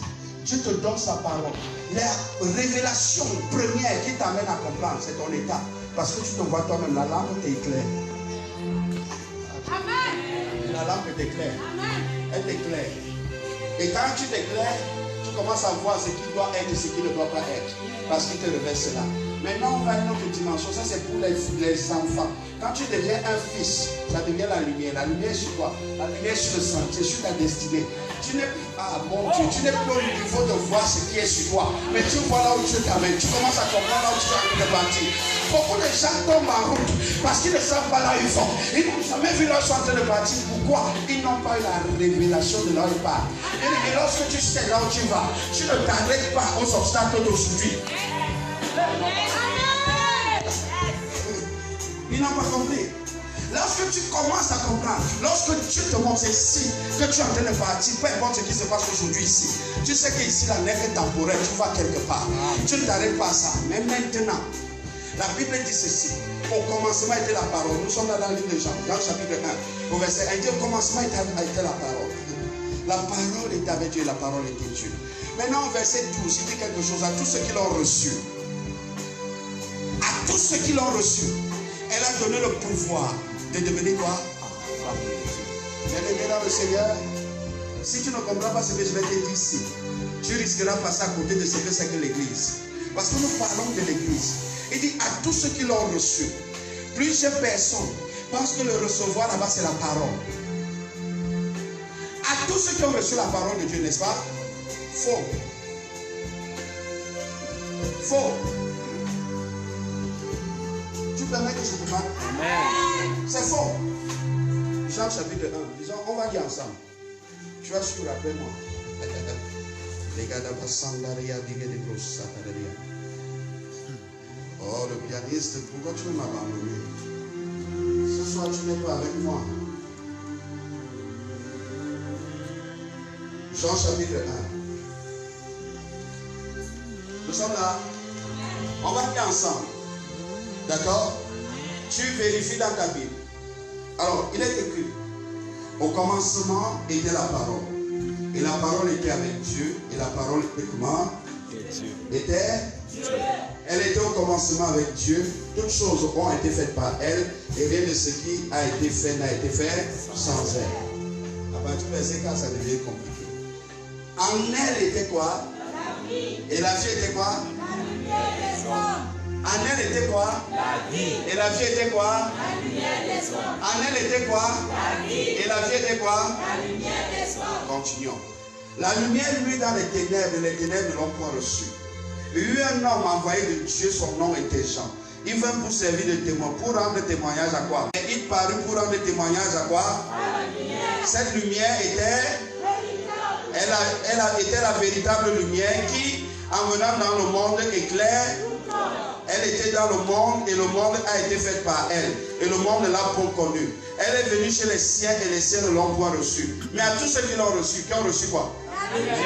Dieu te donne sa parole. La révélation première qui t'amène à comprendre, c'est ton état. Parce que tu te vois toi-même, la lampe t'éclaire. Amen. La lampe t'éclaire. Elle t'éclaire. Et quand tu t'éclaires, tu commences à voir ce qui doit être et ce qui ne doit pas être. Parce qu'il te révèle cela. Maintenant, on va à une autre dimension. Ça, c'est pour les enfants. Quand tu deviens un fils, ça devient la lumière. La lumière sur quoi? La lumière sur le sentier, sur ta destinée. Tu n'es mon Dieu, tu n'es plus au niveau de voir ce qui est sur toi. Mais tu vois là où tu t'amènes. Tu commences à comprendre là où tu es en train de partir. Beaucoup de gens tombent en route parce qu'ils ne savent pas là où ils vont. Ils n'ont jamais vu là où ils sont en train de partir. Pourquoi? Ils n'ont pas eu la révélation de là où ils partent. Et lorsque tu sais là où tu vas, tu ne t'arrêtes pas aux obstacles d'aujourd'hui. Ils n'ont pas compris. Lorsque tu commences à comprendre, lorsque Dieu te montre ici que tu es en train de partir, peu importe ce qui se passe aujourd'hui ici, tu sais qu'ici la nef est temporaire, tu vas quelque part. Tu ne t'arrêtes pas à ça. Mais maintenant, la Bible dit ceci. Au commencement était la parole. Nous sommes là dans le livre de Jean, dans le chapitre 1, au verset 1. Il dit au commencement était la parole. La parole était avec Dieu, la parole était Dieu. Maintenant, au verset 12, il dit quelque chose à tous ceux qui l'ont reçu. À tous ceux qui l'ont reçu, elle a donné le pouvoir de devenir quoi? Bien-aimé dans le Seigneur, si tu ne comprends pas ce que je vais te dire ici, tu risqueras de passer à côté de ce que c'est que l'Église. Parce que nous parlons de l'Église. Il dit à tous ceux qui l'ont reçu. Plusieurs personnes pensent que le recevoir là-bas c'est la parole. À tous ceux qui ont reçu la parole de Dieu, n'est-ce pas? Faux. Faux. Tu permets que je te parle? C'est faux. Jean chapitre 1. Disons, on va dire ensemble. Tu vas suivre après moi. Les gars d'Abassandaria, Digé de Grossataria. Oh, le pianiste, pourquoi tu veux m'abandonner? Ce soir, tu n'es pas avec moi. Jean chapitre 1. Nous sommes là. On va dire ensemble. D'accord? Tu vérifies dans ta Bible. Alors, il est écrit. Au commencement était la parole. Et la parole était avec Dieu. Et la parole était comment? Était Dieu. Elle était au commencement avec Dieu. Toutes choses ont été faites par elle. Et rien de ce qui a été fait n'a été fait sans elle. À partir du verset 4, ça devient compliqué. En elle était quoi? La vie. Et la vie était quoi? La lumière des hommes. En elle était quoi? La vie. Et la vie était quoi? La lumière des hommes. En elle était quoi? La vie. Et la vie était quoi? La lumière des hommes. Continuons. La lumière, lui, dans les ténèbres ne l'ont point reçu. Il y eut un homme envoyé de Dieu, son nom était Jean. Il vint pour servir de témoin, pour rendre témoignage à quoi? Et il parut pour rendre témoignage à quoi? À la lumière. Cette lumière était elle était la véritable lumière qui, en venant dans le monde, éclaire. Elle était dans le monde et le monde a été fait par elle. Et le monde ne l'a point connue. Elle est venue chez les siens et les siens ne l'ont point reçue. Mais à tous ceux qui l'ont reçue, qui ont reçu quoi? La lumière.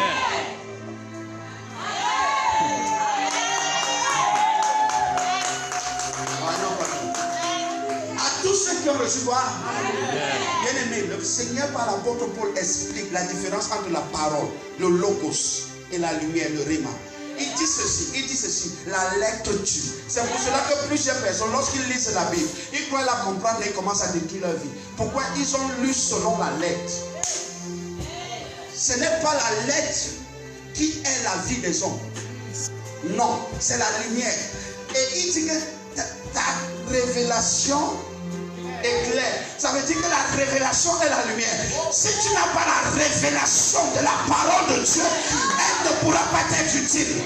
À tous ceux qui ont reçu quoi? Bien aimé, le Seigneur par l'apôtre Paul explique la différence entre la parole, le logos et la lumière, le rhéma. Il dit ceci, la lettre tue. C'est pour cela que plusieurs personnes, lorsqu'ils lisent la Bible, ils croient la comprendre et ils commencent à détruire leur vie. Pourquoi? Ils ont lu selon la lettre. Ce n'est pas la lettre qui est la vie des hommes. Non, c'est la lumière. Et il dit que ta révélation est claire. Ça veut dire que la révélation est la lumière. Si tu n'as pas la révélation de la parole de Dieu, elle ne pourra pas t'être utile.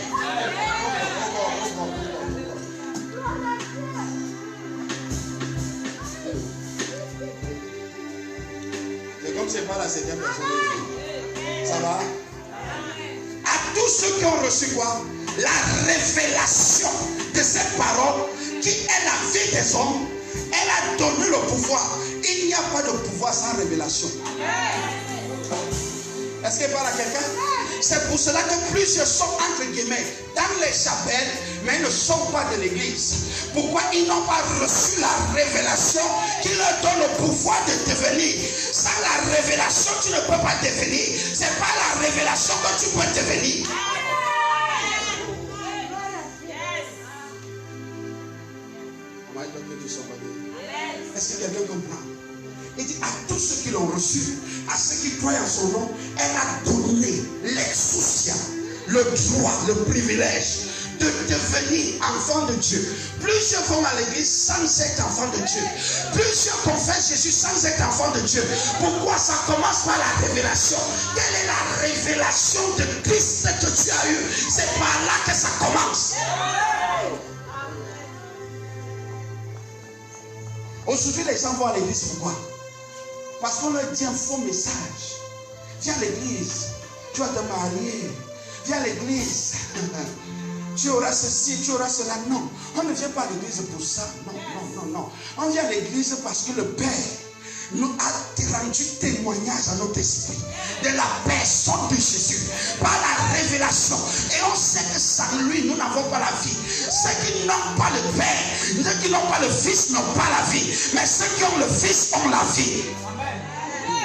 C'est comme si c'est pas la septième personne. Ça va? À tous ceux qui ont reçu quoi? La révélation de cette parole qui est la vie des hommes. Elle a donné le pouvoir. Il n'y a pas de pouvoir sans révélation. Est-ce qu'elle parle à quelqu'un? C'est pour cela que plusieurs sont entre guillemets dans les chapelles, mais ne sont pas de l'église. Pourquoi? Ils n'ont pas reçu la révélation qui leur donne le pouvoir de devenir. Sans la révélation, tu ne peux pas devenir. Ce n'est pas la révélation que tu peux devenir. Est-ce que quelqu'un comprend? Il dit à tous ceux qui l'ont reçu, à ceux qui croient en son nom, elle a donné l'exousia, le droit, le privilège de devenir enfant de Dieu. Plusieurs vont à l'église sans être enfant de Dieu. Plusieurs confessent Jésus sans être enfant de Dieu. Pourquoi? Ça commence par la révélation. Quelle est la révélation de Christ que tu as eue? C'est par là que ça commence. Aujourd'hui, les gens vont à l'église. Pourquoi? Parce qu'on leur dit un faux message. Viens à l'église, tu vas te marier. Viens à l'église, tu auras ceci, tu auras cela. Non, on ne vient pas à l'église pour ça. Non, non, non, non. On vient à l'église parce que le Père nous a rendu témoignage à notre esprit de la personne de Jésus par la révélation. Et on sait que sans lui, nous n'avons pas la vie. Ceux qui n'ont pas le Père, ceux qui n'ont pas le Fils n'ont pas la vie. Mais ceux qui ont le Fils ont la vie.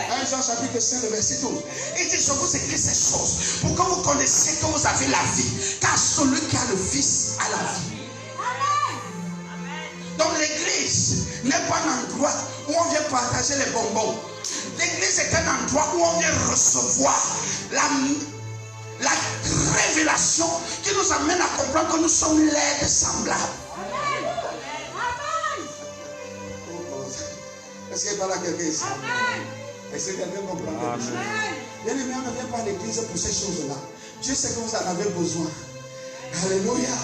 1 Jean chapitre 5, le verset 12. Il dit, je vous écris ces choses pour que vous connaissiez que vous avez la vie. Car celui qui a le Fils a la vie. Donc l'église n'est pas un endroit où on vient partager les bonbons. L'église est un endroit où on vient recevoir la révélation qui nous amène à comprendre que nous sommes l'être semblable. Est-ce qu'il y a pas là quelqu'un ici? Est-ce que quelqu'un comprend quelque chose? Bien aimé, on ne vient pas à l'église pour ces choses-là. Dieu sait que vous en avez besoin. Alléluia.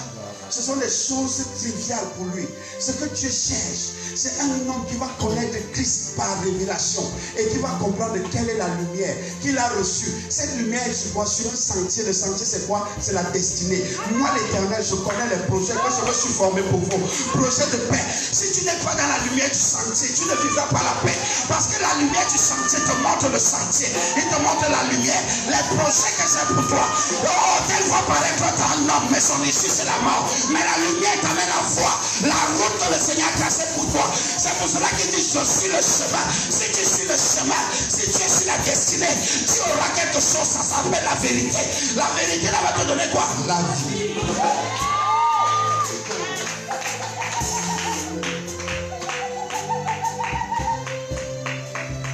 Ce sont des choses triviales pour lui. Ce que Dieu cherche, c'est un homme qui va connaître Christ par révélation et qui va comprendre quelle est la lumière qu'il a reçue. Cette lumière, je vois sur un sentier. Le sentier, c'est quoi? C'est la destinée. Moi, l'Éternel, je connais les projets que je me suis formé pour vous. Projet de paix. Si tu n'es pas dans la lumière du sentier, tu ne vivras pas la paix. Parce que la lumière du sentier te montre le sentier. Il te montre la lumière. Les projets que j'ai pour toi. Oh, telle voix paraître un homme, mais son issue, c'est la mort. Mais la lumière t'amène à voir la route que le Seigneur a tracée pour toi. C'est pour cela qu'il dit, je suis le chemin. Si tu suis le chemin, si tu es sur la destinée, tu auras quelque chose, ça s'appelle la vérité. La vérité, là, va te donner quoi? La vie.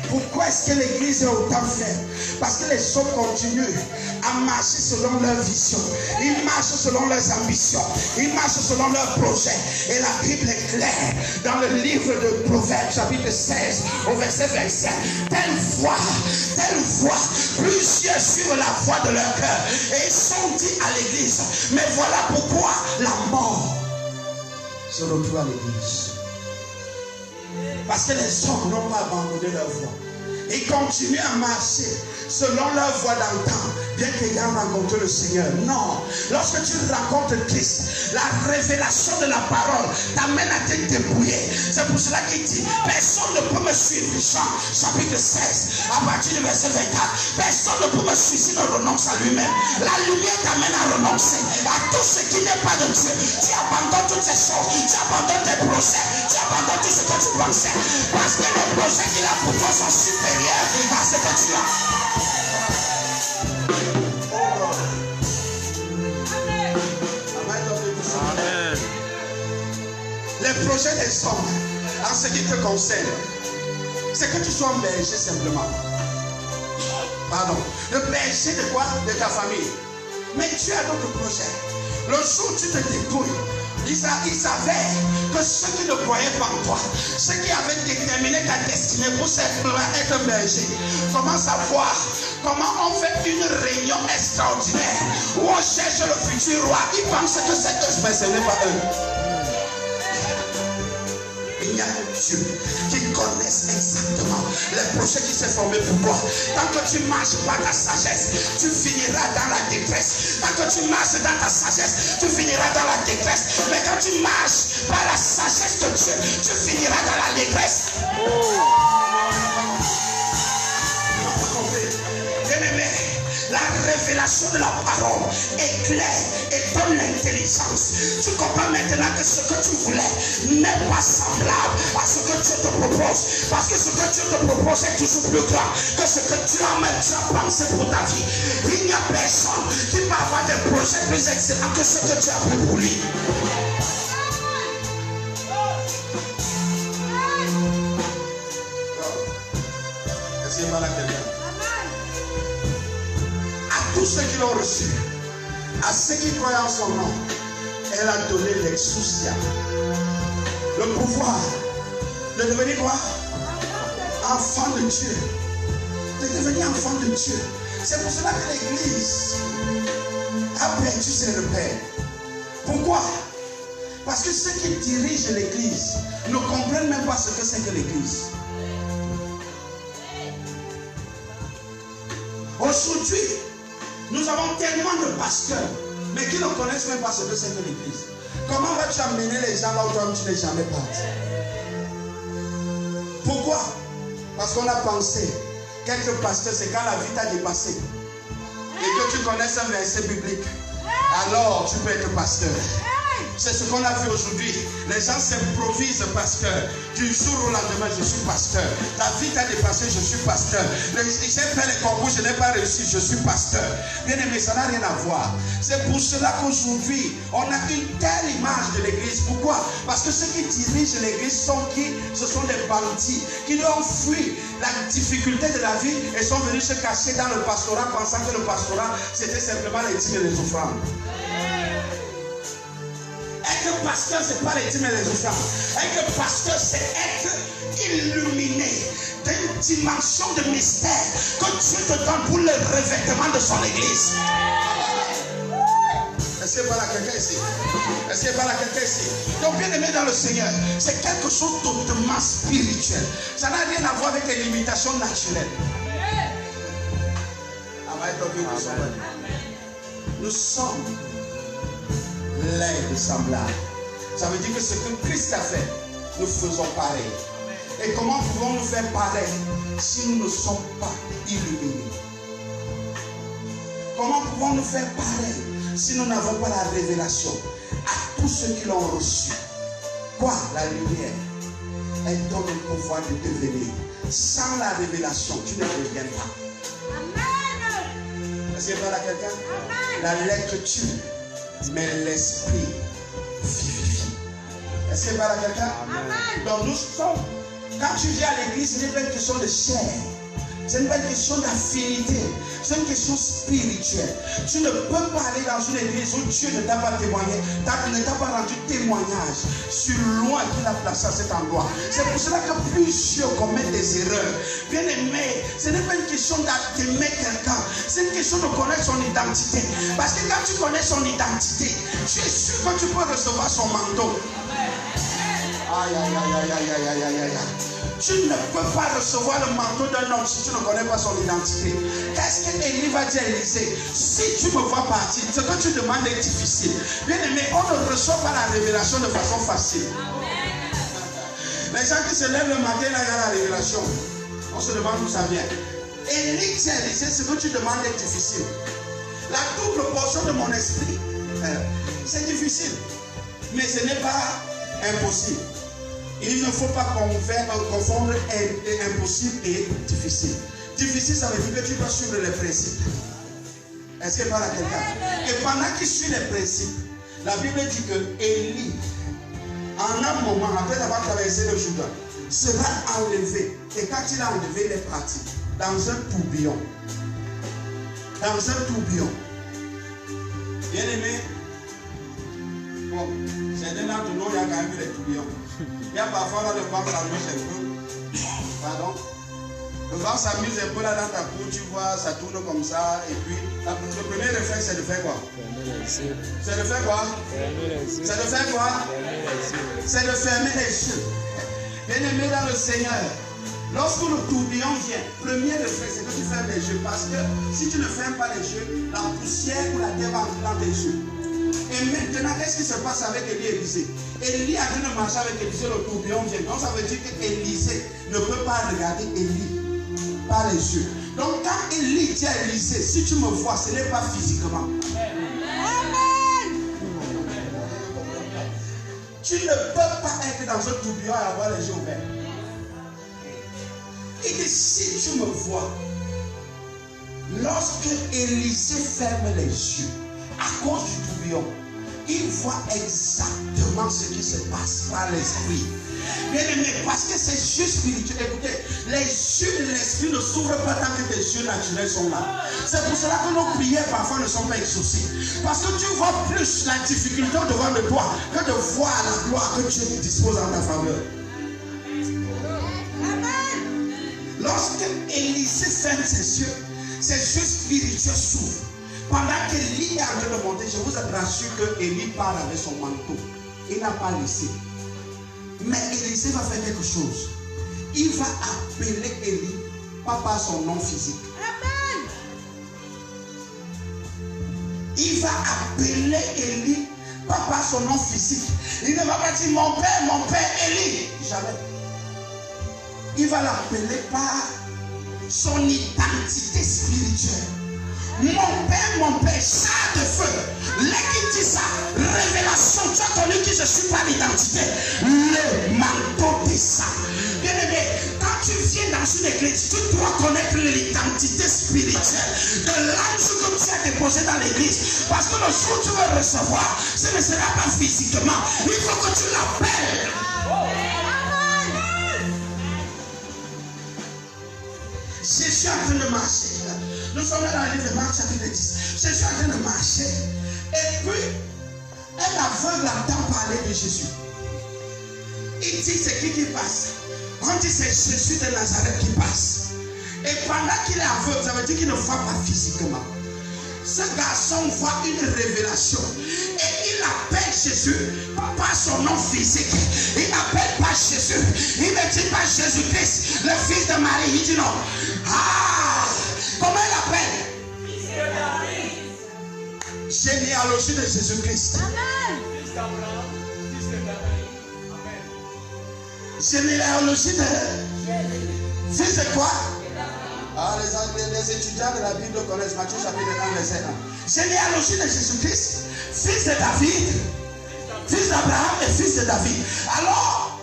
Pourquoi est-ce que l'église est autant faible? Parce que les hommes continuent à marcher selon leur vision. Ils marchent selon leurs ambitions. Ils marchent selon leurs projets. Et la Bible est claire dans le livre de Proverbes, chapitre 16, au verset 27. Telle voix, plusieurs suivent la voix de leur cœur. Et ils sont dit à l'église. Mais voilà pourquoi la mort se retrouve à l'église. Parce que les hommes n'ont pas abandonné leur voie. Ils continuent à marcher selon leur voie d'antan, bien qu'ayant rencontré le Seigneur. Non, lorsque tu rencontres Christ, la révélation de la parole t'amène à te débrouiller. C'est pour cela qu'il dit, personne ne peut me suivre. Jean chapitre 16, à partir du verset 24. Personne ne peut me suivre s'il ne renonce à lui-même. La lumière t'amène à renoncer à tout ce qui n'est pas de Dieu. Tu abandonnes toutes ces choses, tu abandonnes tes projets, tu abandonnes tout ce que tu pensais. Parce que les projets qu'il a pour toi sont supérieurs à ce que tu as. Amen. Les projets des hommes en ce qui te concerne, c'est que tu sois un berger simplement. Pardon. Le berger de quoi? De ta famille. Mais tu as d'autres projets. Le jour où tu te dépouilles, ils savaient que ceux qui ne croyaient pas en toi, ceux qui avaient déterminé ta destinée pour être un berger, commencent à voir comment on fait une réunion extraordinaire où on cherche le futur roi. Ils pensent que c'est eux, mais ce n'est pas eux. Il y a un Dieu qui connaisse exactement les projets qui s'est formé pour toi. Tant que tu marches par ta sagesse, tu finiras dans la détresse. Tant que tu marches dans ta sagesse, tu finiras dans la détresse. Mais quand tu marches par la sagesse de Dieu, tu finiras dans la détresse. Bien-aimé, la révélation de la parole est claire et donne l'intelligence. Tu comprends maintenant que ce que tu voulais n'est pas semblable à ce que Dieu te propose. Parce que ce que Dieu te propose est toujours plus grand que ce que tu as pensé pour ta vie. Il n'y a personne qui peut avoir des projets plus excellents que ce que tu as pris pour lui. Est-ce qu'il y a mal à quelqu'un? Tous ceux qui l'ont reçu, à ceux qui croient en son nom, elle a donné l'exousia, le pouvoir de devenir quoi? Enfant de Dieu. De devenir enfant de Dieu. C'est pour cela que l'Église a perdu ses repères. Pourquoi? Parce que ceux qui dirigent l'Église ne comprennent même pas ce que c'est que l'Église. Aujourd'hui, nous avons tellement de pasteurs, mais qui ne connaissent même pas ce que c'est que l'Église. Comment vas-tu amener les gens là où toi tu n'es jamais parti? Pourquoi? Parce qu'on a pensé qu'être pasteur, c'est quand la vie t'a dépassé et que tu connaisses un verset biblique, alors tu peux être pasteur. C'est ce qu'on a vu aujourd'hui. Les gens s'improvisent pasteur. Du jour au lendemain, je suis pasteur. La vie t'a dépassé, je suis pasteur. J'ai fait les concours, je n'ai pas réussi, je suis pasteur. Bien aimé, ça n'a rien à voir. C'est pour cela qu'aujourd'hui, on a une telle image de l'église. Pourquoi? Parce que ceux qui dirigent l'église sont qui? Ce sont des bandits qui ont fui la difficulté de la vie et sont venus se cacher dans le pastorat, pensant que le pastorat, c'était simplement les dîmes et les offrandes. Être pasteur, ce n'est pas les dîmes et les offrandes. Être pasteur, c'est être illuminé d'une dimension de mystère que Dieu te donne pour le revêtement de son église. Est-ce qu'il y a pas là quelqu'un ici? Est-ce qu'il y a pas là quelqu'un ici? Donc, bien aimé dans le Seigneur, c'est quelque chose d'autrement spirituel. Ça n'a rien à voir avec les limitations naturelles. Nous sommes l'aide semblable. Ça veut dire que ce que Christ a fait, nous faisons pareil. Et comment pouvons-nous faire pareil si nous ne sommes pas illuminés? Comment pouvons-nous faire pareil si nous n'avons pas la révélation à tous ceux qui l'ont reçu? Quoi? La lumière. Elle donne le pouvoir de devenir. Sans la révélation, tu ne deviens pas. Amen. Est-ce qu'il y a là quelqu'un? La lettre tue, mais l'esprit vivifie. Est-ce qu'il y a là quelqu'un? Donc nous sommes. Quand tu viens à l'église, ce n'est pas une question de chair. Ce n'est pas une question d'affinité. C'est une question spirituelle. Tu ne peux pas aller dans une église où Dieu ne t'a pas témoigné, ne t'a pas rendu témoignage sur loin qu'il a placé à cet endroit. C'est pour cela que plusieurs commettent des erreurs. Bien aimé, ce n'est pas une question d'aimer quelqu'un. C'est une question de connaître son identité. Parce que quand tu connais son identité, tu es sûr que tu peux recevoir son manteau. Aïe, aïe, aïe, aïe, aïe, aïe, aïe, aïe. Tu ne peux pas recevoir le manteau d'un homme si tu ne connais pas son identité. Qu'est-ce qu'Élie va dire à Élisée? Si tu me vois partir, ce que tu demandes est difficile. Bien aimé, on ne reçoit pas la révélation de façon facile. Les gens qui se lèvent le matin, là, il y a la révélation. On se demande d'où ça vient. Élie dit à Élisée, ce que tu demandes est difficile. La double portion de mon esprit, c'est difficile. Mais ce n'est pas impossible. Il ne faut pas confondre impossible et difficile. Difficile, ça veut dire que tu dois suivre les principes. Est-ce qu'il y a pas là quelqu'un? Et pendant qu'il suit les principes, la Bible dit que Élie, en un moment, après avoir traversé le Jourdain, sera enlevé. Et quand il a enlevé, il est parti dans un tourbillon. Dans un tourbillon. Bien aimé, bon, certains d'entre nous, il y a quand même eu les tourbillons. Il y a parfois là, le vent s'amuse un peu. Pardon. Le vent s'amuse un peu là dans ta cour, tu vois, ça tourne comme ça. Et puis, le premier réflexe, c'est de faire quoi? C'est de faire quoi? C'est de faire quoi? C'est de fermer les yeux. Bien aimé dans le Seigneur, lorsque le tourbillon vient, premier réflexe, c'est que tu fermes les yeux. Parce que si tu ne fermes pas les yeux, la poussière ou la terre va entrer dans tes yeux. Et maintenant, qu'est-ce qui se passe avec Élie et Élisée? Élie a dû marcher avec Élisée, le tourbillon vient. Donc ça veut dire qu'Élisée ne peut pas regarder Élie par les yeux. Donc quand Élie dit à Élisée, si tu me vois, ce n'est pas physiquement. Amen. Tu ne peux pas être dans un tourbillon et avoir les yeux ouverts. Il dit, si tu me vois, lorsque Élisée ferme les yeux, à cause du tourbillon, il voit exactement ce qui se passe par l'esprit. Bien aimé, parce que c'est juste spirituel. Écoutez, les yeux de l'esprit ne s'ouvrent pas tant que tes yeux naturels sont là. C'est pour cela que nos prières parfois ne sont pas exaucées. Parce que tu vois plus la difficulté devant de toi que de voir la gloire que Dieu dispose en ta faveur. Amen. Lorsque Élisée ferme ses yeux, ses yeux spirituels s'ouvrent. Pendant qu'Élie est en train de monter, je vous rassure que Élie part avec son manteau. Il n'a pas laissé. Mais Élisée va faire quelque chose. Il va appeler Élie, pas par son nom physique. Amen. Il va appeler Élie, pas par son nom physique. Il ne va pas dire mon père Élie. Jamais. Il va l'appeler par son identité spirituelle. Mon père, ça de feu. Là qui dit ça, révélation, tu as connu qui je suis par l'identité. Le manteau de ça. Bien aimé, quand tu viens dans une église, tu dois connaître l'identité spirituelle de l'ange que tu as déposé dans l'église. Parce que le jour où tu veux recevoir, ce ne sera pas physiquement. Il faut que tu l'appelles. Jésus est en train de marcher. Nous sommes dans le livre de Marc chapitre 10. Jésus est en train de marcher. Et puis, un aveugle entend parler de Jésus. Il dit c'est qui passe. On dit c'est Jésus de Nazareth qui passe. Et pendant qu'il est aveugle, ça veut dire qu'il ne voit pas physiquement. Ce garçon voit une révélation. Et il appelle Jésus par son nom physique. Il n'appelle pas Jésus. Il ne dit pas Jésus-Christ, le fils de Marie. Il dit non. Ah! Comment il appelle? Fils de David. Généalogie de Jésus-Christ. Amen. Fils d'Abraham, fils de David. Amen. Généalogie de fils de quoi? Ah, les étudiants de la Bible connaissent Matthieu chapitre 1, verset 1. Généalogie de Jésus-Christ, fils de David, fils d'Abraham et fils de David. Alors,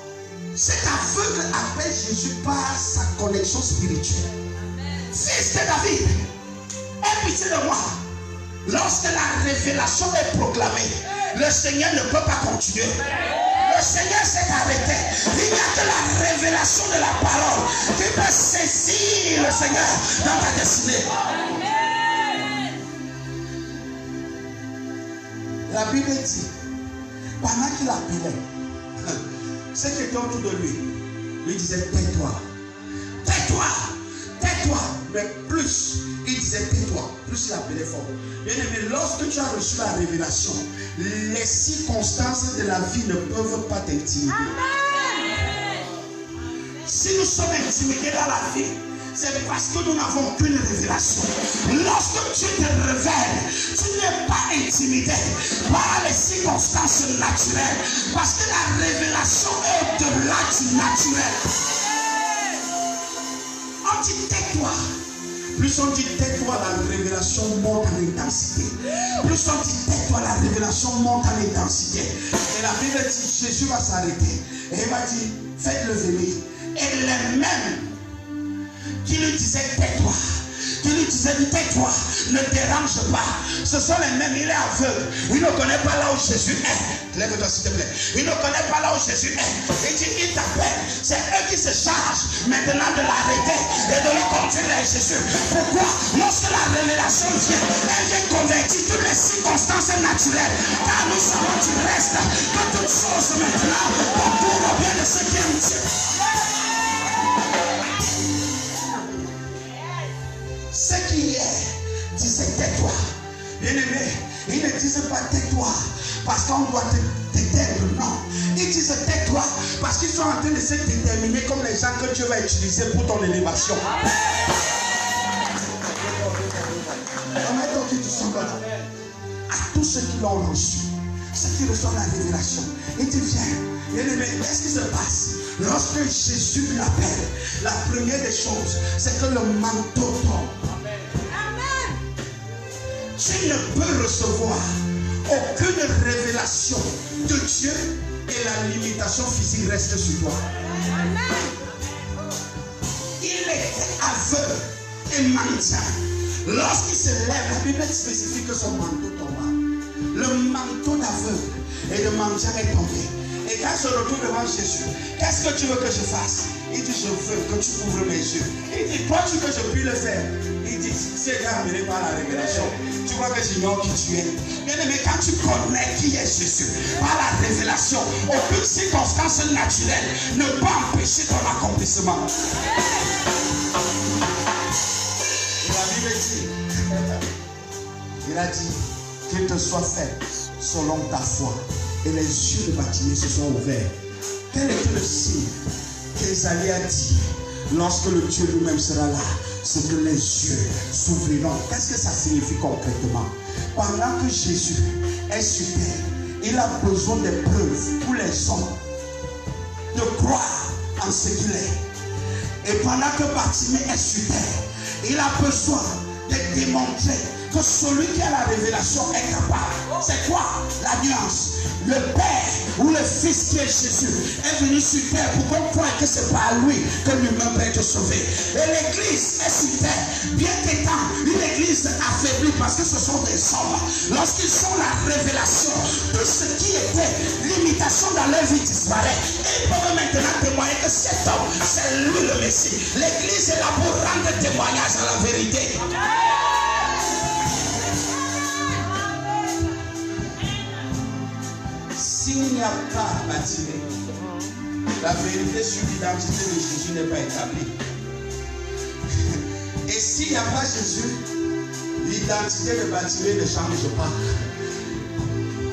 cet aveugle appelle Jésus par sa connexion spirituelle. Fils de David, aie pitié de moi. Lorsque la révélation est proclamée, le Seigneur ne peut pas continuer. Le Seigneur s'est arrêté. Il n'y a que la révélation de la parole qui peut saisir le Seigneur dans ta destinée. La Bible dit, pendant qu'il appelait, ceux qui étaient autour de lui disaient tais-toi, tais-toi, tais-toi. Mais plus il disait tais-toi, plus il appelait fort. Bien aimé, lorsque tu as reçu la révélation, les circonstances de la vie ne peuvent pas t'intimider. Si nous sommes intimidés dans la vie, c'est parce que nous n'avons qu'une révélation. Lorsque tu te révèles, tu n'es pas intimidé par les circonstances naturelles. Parce que la révélation est au-delà du naturel. On dit tais-toi. Plus on dit tais-toi, la révélation monte en intensité. Plus on dit tais-toi, la révélation monte en intensité. Et la Bible dit, Jésus va s'arrêter. Et il va dire, faites-le venir. Et les mêmes qui lui disaient tais-toi, qui lui disaient tais-toi, ne dérange pas. Ce sont les mêmes, il est aveugle. Il ne connaît pas là où Jésus est. Lève-toi s'il te plaît. Il ne connaît pas là où Jésus est. Il dit, il t'appelle. C'est eux qui se chargent maintenant de l'arrêter et de le conduire à Jésus. Pourquoi? Lorsque la révélation vient, elle vient convertir toutes les circonstances naturelles. Car nous savons du reste que toutes choses maintenant concourent au bien de ceux qui aiment Dieu. Ce qui est, disait tais-toi. Bien-aimé, ils ne disent pas tais-toi parce qu'on doit te taire, non. Ils disent tais-toi parce qu'ils sont en train de se déterminer comme les gens que Dieu va utiliser pour ton élévation. À tous ceux qui l'ont reçu, ceux qui reçoivent la révélation, il dit viens. Bien-aimé, qu'est-ce qui se passe? Lorsque Jésus l'appelle, la première des choses, c'est que le manteau tombe. Tu ne peux recevoir aucune révélation de Dieu et la limitation physique reste sur toi. Il était aveugle et mendiant. Lorsqu'il se lève, la Bible spécifie que son manteau tomba. Le manteau d'aveugle et de mendiant est tombé. Et quand je retourne devant Jésus, qu'est-ce que tu veux que je fasse? Il dit, je veux que tu ouvres mes yeux. Il dit, toi tu veux que je puisse le faire? Il dit, c'est déjà amené par la révélation. Tu vois que j'ignore qui tu es. Bien aimé, quand tu connais qui est Jésus, par la révélation, aucune circonstance naturelle ne peut empêcher ton accomplissement. Et la Bible dit, il a dit, qu'il te soit fait selon ta foi. Et les yeux de Bartimée se sont ouverts. Quel était le signe qu'Ésaïe a dit lorsque le Dieu lui-même sera là? C'est que les yeux s'ouvriront. Qu'est-ce que ça signifie concrètement? Pendant que Jésus est sur terre, il a besoin des preuves pour les hommes de croire en ce qu'il est. Et pendant que Bartimée est sur terre, il a besoin de démontrer que celui qui a la révélation est capable. C'est quoi la nuance? Le Père ou le Fils qui est Jésus est venu sur terre pour qu'on croie que c'est par lui que l'humain peut être sauvé. Et l'église est sur terre, bien qu'étant une église affaiblie parce que ce sont des hommes. Lorsqu'ils ont la révélation de ce qui était l'imitation dans leur vie disparaît, ils peuvent maintenant témoigner que cet homme, c'est lui le Messie. L'église est là pour rendre témoignage à la vérité. S'il n'y a pas Bartimée, la vérité sur l'identité de Jésus n'est pas établie. Et s'il n'y a pas Jésus, l'identité de Bartimée ne change pas.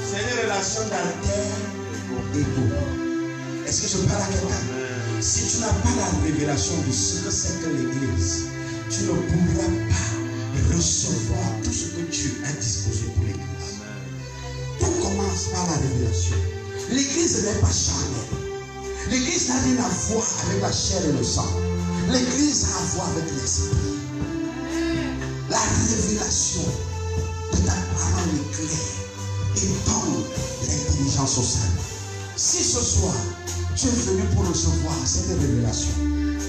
C'est une relation d'alter-ego. Est-ce que je parle à quelqu'un? Si tu n'as pas la révélation de ce que c'est que l'Église, tu ne pourras pas recevoir tout ce que Dieu a disposé pour l'Église. Tout commence par la révélation. L'église n'est pas charnelle. L'église n'a rien à voir avec la chair et le sang. L'église a à voir avec l'esprit. La révélation de ta parole est claire et donne l'intelligence au sein. Si ce soir tu es venu pour recevoir cette révélation,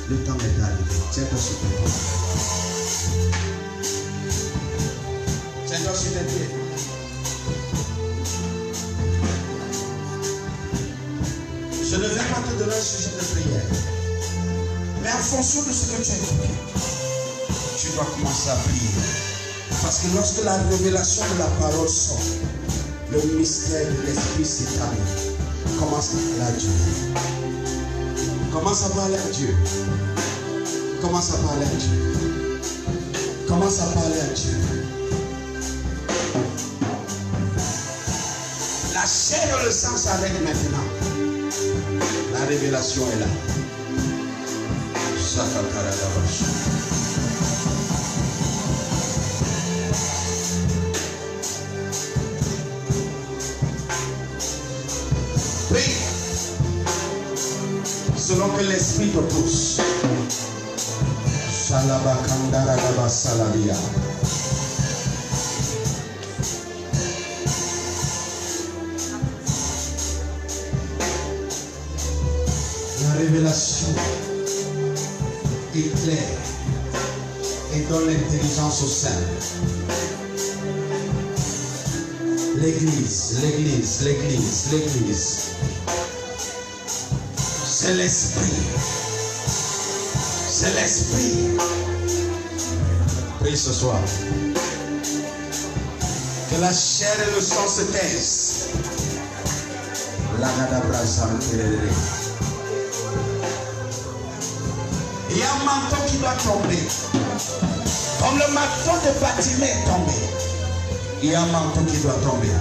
le temps est arrivé. Tiens-toi sur tes pieds. Tiens-toi sur tes pieds. Je ne vais pas te donner un sujet de prière. Mais en fonction de ce que tu as écouté, tu dois commencer à prier. Parce que lorsque la révélation de la parole sort, le mystère de l'esprit s'établit. Commence à parler à Dieu. Commence à parler à Dieu. Commence à parler à Dieu. Commence à parler à Dieu. La chair et le sang s'arrêtent maintenant. La révélation est là. Prie selon que l'esprit te pousse. Salabakandara Saladia. La révélation éclaire et donne l'intelligence au sein. L'église, l'église, l'église, l'église. C'est l'esprit. C'est l'esprit. Prie ce soir. Que la chair et le sang se taisent. Il y a un manteau qui doit tomber. Comme le manteau de Bartimée est tombé. Il y a un manteau qui doit tomber. Il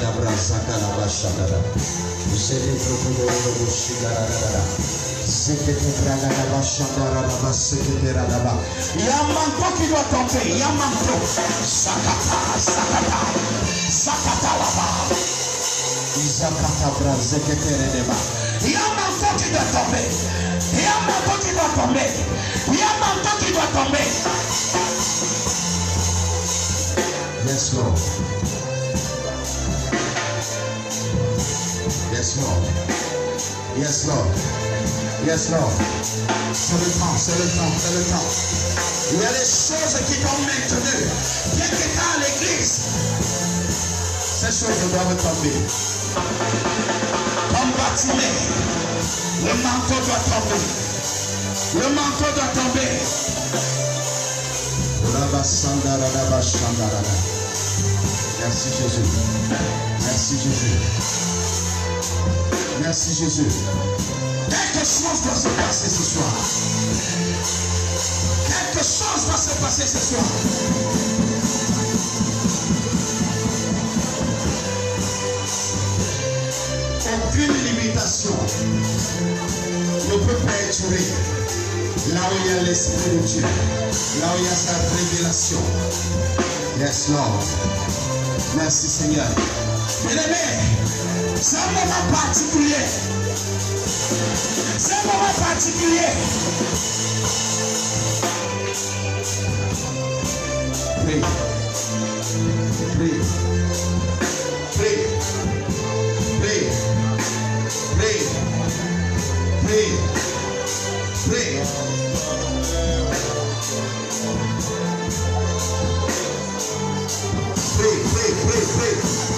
y a un manteau qui doit tomber. Il y a un manteau. Sakata, sakata, sakata là-bas. Il y a un manteau qui doit tomber. Il y a un manteau qui doit tomber. Il y a un manteau qui doit tomber. Yes, Lord. Yes, Lord. Yes, Lord. Yes, Lord. C'est le temps, c'est le temps, c'est le temps. Il y a des choses qui t'ont maintenu. Bien qu'étant à l'église, choses doivent tomber. Comme Bartimée, le manteau doit tomber. Le manteau doit tomber. Merci Jésus. Merci Jésus. Merci Jésus. Quelque chose doit se passer ce soir. Quelque chose doit se passer ce soir. Aucune limitation ne peut perturber là où il y a l'Esprit de Dieu, là où il y a sa révélation. Yes, Lord. Merci, Seigneur. Bien-aimé, c'est un moment particulier. C'est un moment particulier. Prie. Prie. Prie. Prie. Prie. Prie. Prie.